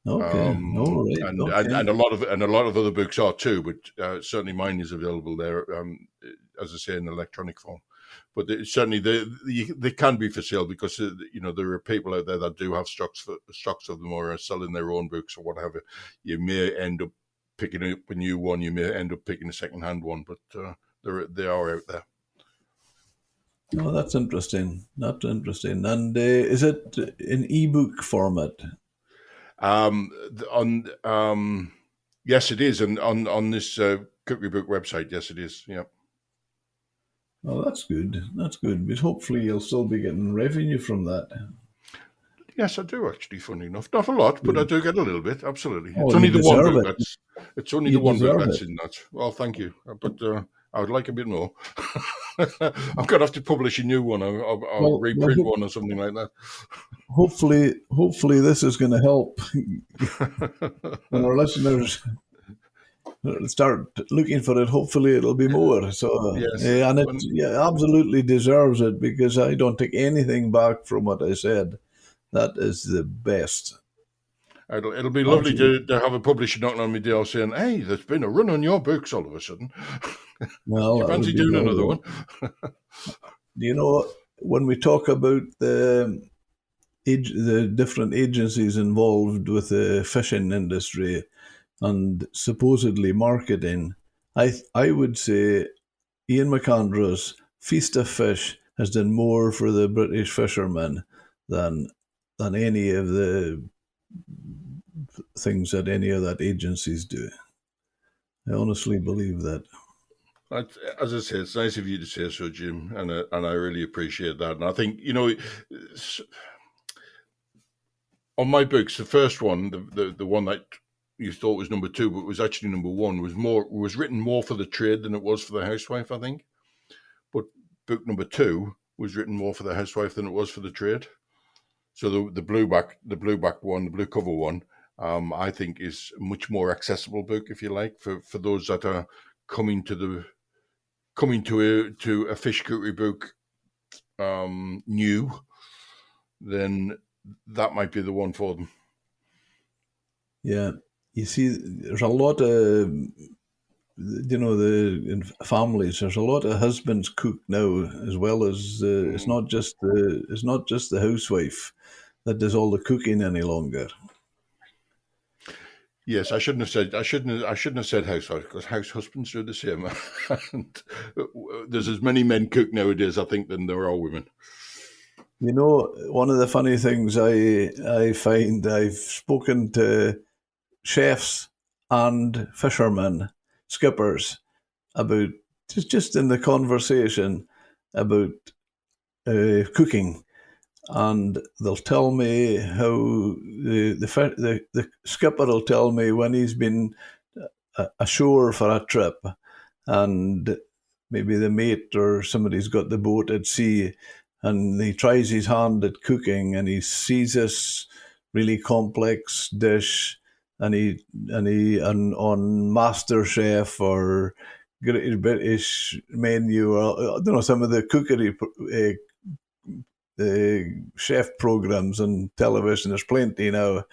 Okay. And a lot of other books are too, but certainly mine is available there, as I say, in electronic form. But certainly they can be for sale, because there are people out there that do have stocks of them, or are selling their own books or whatever. You may end up picking up a new one. You may end up picking a second-hand one, but they are out there. Oh, that's interesting. That's interesting. And is it in ebook format? On yes, it is, and on this cookery book website, yes, it is. Yeah. Oh, that's good. That's good. But hopefully you'll still be getting revenue from that. Yes, I do actually. Funny enough, not a lot, but I Good. do get a little bit. Absolutely, Oh, it's you only the one deserve book it. that's. It's only the You one book deserve that's it. in that. Well, thank you, but I would like a bit more. I'm gonna have to publish a new one, or Well, reprint one, or something like that. hopefully this is going to help when our listeners start looking for it. Hopefully it'll be more. So, Yes, and it when absolutely deserves it because I don't take anything back from what I said. That is the best. it'll be lovely Absolutely. to have a publisher knocking on my door saying, "Hey, there's been a run on your books all of a sudden. Do Well, you that fancy would be doing another brilliant. one?" You know, when we talk about the different agencies involved with the fishing industry and supposedly marketing, I would say Ian McAndrew's Feast of Fish has done more for the British fishermen than any of the things that any of that agencies do. I honestly believe that. As I say, it's nice of you to say so, Jim, and I really appreciate that. And I think on my books, the first one, the one that you thought was number two, but was actually number one, was written more for the trade than it was for the housewife, I think. But book number two was written more for the housewife than it was for the trade. So the blue back one, the blue cover one, I think is a much more accessible book, if you like, for those that are coming to the coming to a fish cookery book new, then that might be the one for them. Yeah. You see, there's a lot of, in families, there's a lot of husbands cook now, as well as Mm. it's not just the housewife that does all the cooking any longer. Yes, I shouldn't have said housewife because house husbands do the same. And there's as many men cook nowadays, I think, than there are women. You know, one of the funny things I find, I've spoken to chefs and fishermen, skippers, about just in the conversation about cooking, and they'll tell me how the skipper will tell me when he's been ashore for a trip, and maybe the mate or somebody's got the boat at sea, and he tries his hand at cooking, and he sees this really complex dish, and on MasterChef or Great British Menu, or I don't know, some of the cookery chef programs on television. There's plenty now,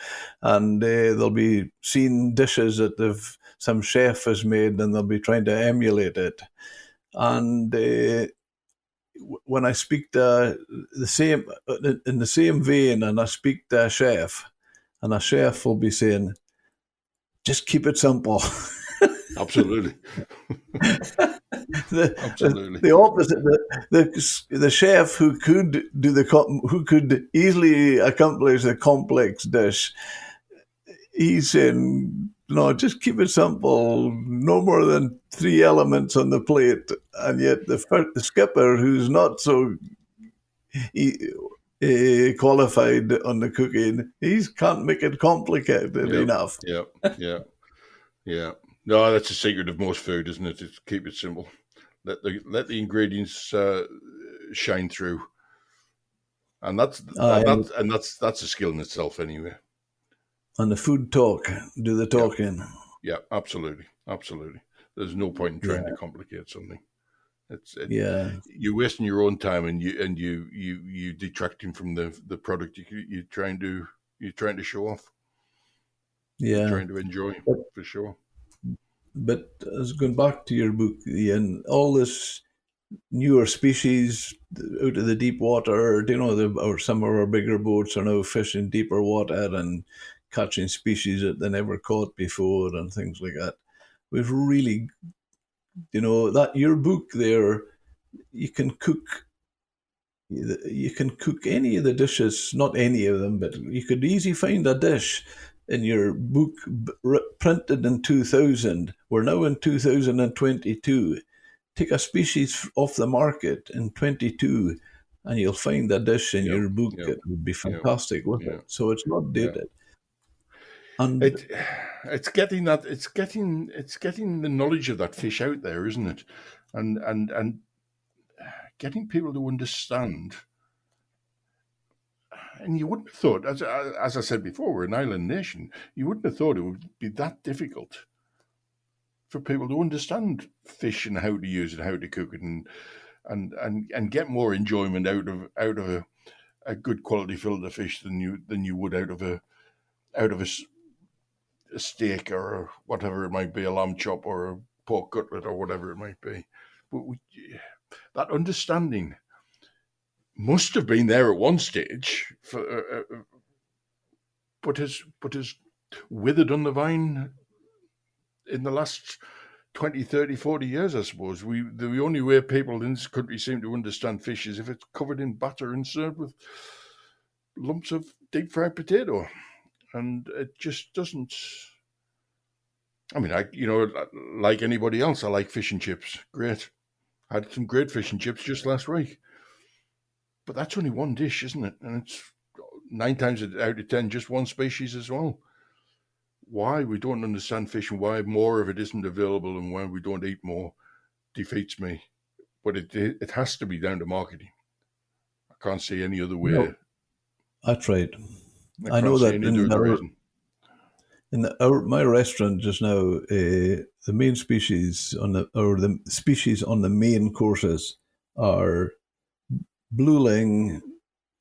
and they'll be seeing dishes that some chef has made, and they'll be trying to emulate it. And when I speak to the same in the same vein, and I speak to a chef, and a chef will be saying, "Just keep it simple." Absolutely, absolutely. The opposite, the chef who could who could easily accomplish a complex dish, he's saying, no, just keep it simple, no more than three elements on the plate. And yet the skipper, who's not so qualified on the cooking, he can't make it complicated Yep, enough. yep, yeah, yeah. No, that's the secret of most food, isn't it? To keep it simple. Let the ingredients shine through, and Aye, that's a skill in itself, anyway. and the food talk, do the Yeah, talking. yeah, absolutely, absolutely. There's no point in trying to Yeah, complicate something. yeah, You're wasting your own time, and you detracting from the product you're trying to show off. You're yeah. trying to enjoy, But, for sure. but as going back to your book, Ian, all this newer species out of the deep water, or some of our bigger boats are now fishing deeper water and catching species that they never caught before and things like that. We've really, that your book there, you can cook You can cook any of the dishes, not any of them, but you could easily find a dish in your book printed in 2000. We're now in 2022. Take a species off the market in 22 and you'll find a dish in Yep. your book. Yep. It would be Yep. fantastic with Yeah. it. So it's not Yeah. dated. And It it's getting that it's getting the knowledge of that fish out there, isn't it? And getting people to understand. And you wouldn't have thought, as I said before, we're an island nation. You wouldn't have thought it would be that difficult for people to understand fish and how to use it, how to cook it, and get more enjoyment out of a good quality fillet fish than you would out of a steak or whatever it might be, a lamb chop or a pork cutlet or whatever it might be. But that understanding must have been there at one stage, but has withered on the vine in the last 20, 30, 40 years, I suppose. The only way people in this country seem to understand fish is if it's covered in batter and served with lumps of deep fried potato. And it just doesn't. I mean, like anybody else, I like fish and chips. Great. I had some great fish and chips just last week. But that's only one dish, isn't it? And it's 9 times out of 10 just one species as well. Why we don't understand fish and why more of it isn't available and why we don't eat more defeats me. But it has to be down to marketing. I can't see any other way. no, that's right. I I can't know see that any other reason. my restaurant just now, the main species the species on the main courses are blueling.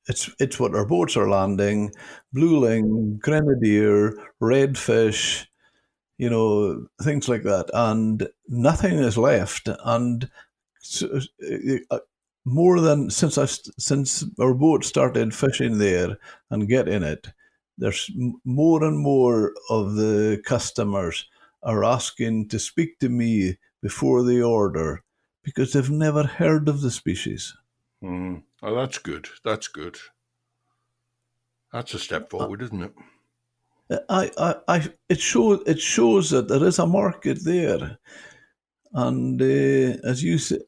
It's what our boats are landing: blueling, grenadier, redfish, things like that, and nothing is left. And so, more than since our boat started fishing there and getting it, there's more and more of the customers are asking to speak to me before they order because they've never heard of the species. Oh, that's good. That's good. That's a step forward, isn't it? It shows that there is a market there, and as you said,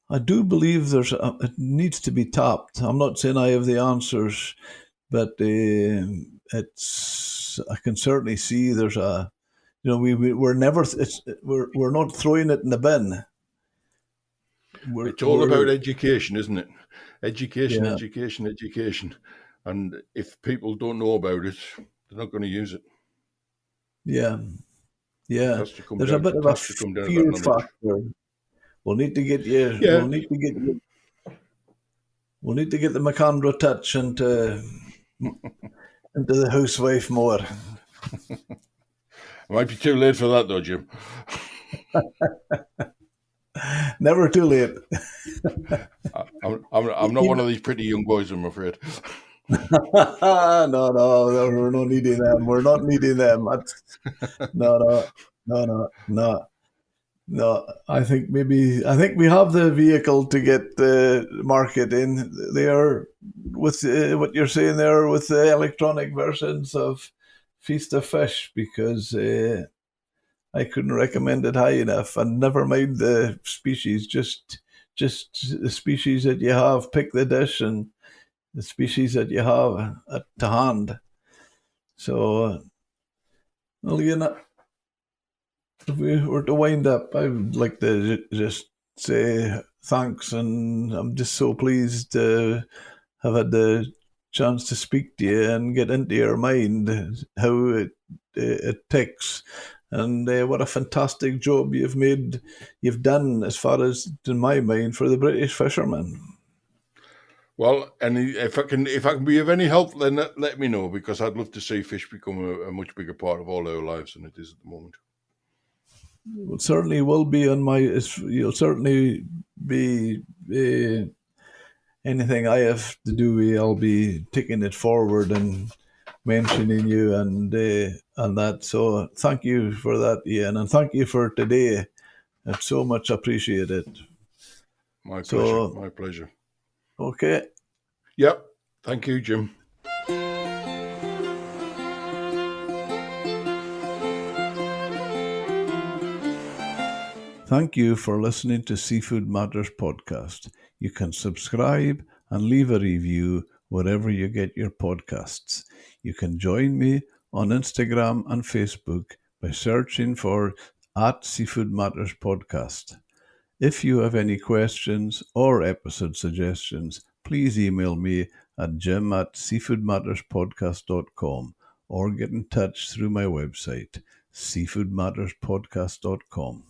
I do believe it needs to be tapped. I'm not saying I have the answers, but I can certainly see there's we're never we're not throwing it in the bin. It's all about education, isn't it? Education, Yeah, education, education. And if people don't know about it, they're not going to use it. yeah, It yeah. has to come There's a down. bit It of a has to come down to that fear knowledge. factor. We'll need to get you. Yeah, We'll need to get the McAndrew touch into the housewife more. it might be too late for that, though, Jim. Never too late. I'm not one of these pretty young boys, I'm afraid. No, we're not needing them. We're not needing them. No. I think we have the vehicle to get the market in there with what you're saying there with the electronic versions of Feast of Fish because I couldn't recommend it high enough. And never mind the species, just the species that you have. Pick the dish and the species that you have to hand. So, well, if we were to wind up, I would like to just say thanks, and I'm just so pleased to have had the chance to speak to you and get into your mind how it ticks, and what a fantastic job you've done as far as in my mind for the British fishermen. Well, and if I can be of any help, then let me know, because I'd love to see fish become a much bigger part of all our lives than it is at the moment. It certainly will be on my. You'll certainly be. Anything I have to do, I'll be taking it forward and mentioning you and that. So thank you for that, Ian, and thank you for today. It's so much appreciated. My pleasure. So, My pleasure. okay. Yep. Thank you, Jim. Thank you for listening to Seafood Matters podcast. You can subscribe and leave a review wherever you get your podcasts. You can join me on Instagram and Facebook by searching for @Seafood Matters Podcast. If you have any questions or episode suggestions, please email me at jim@seafoodmatterspodcast.com or get in touch through my website, seafoodmatterspodcast.com.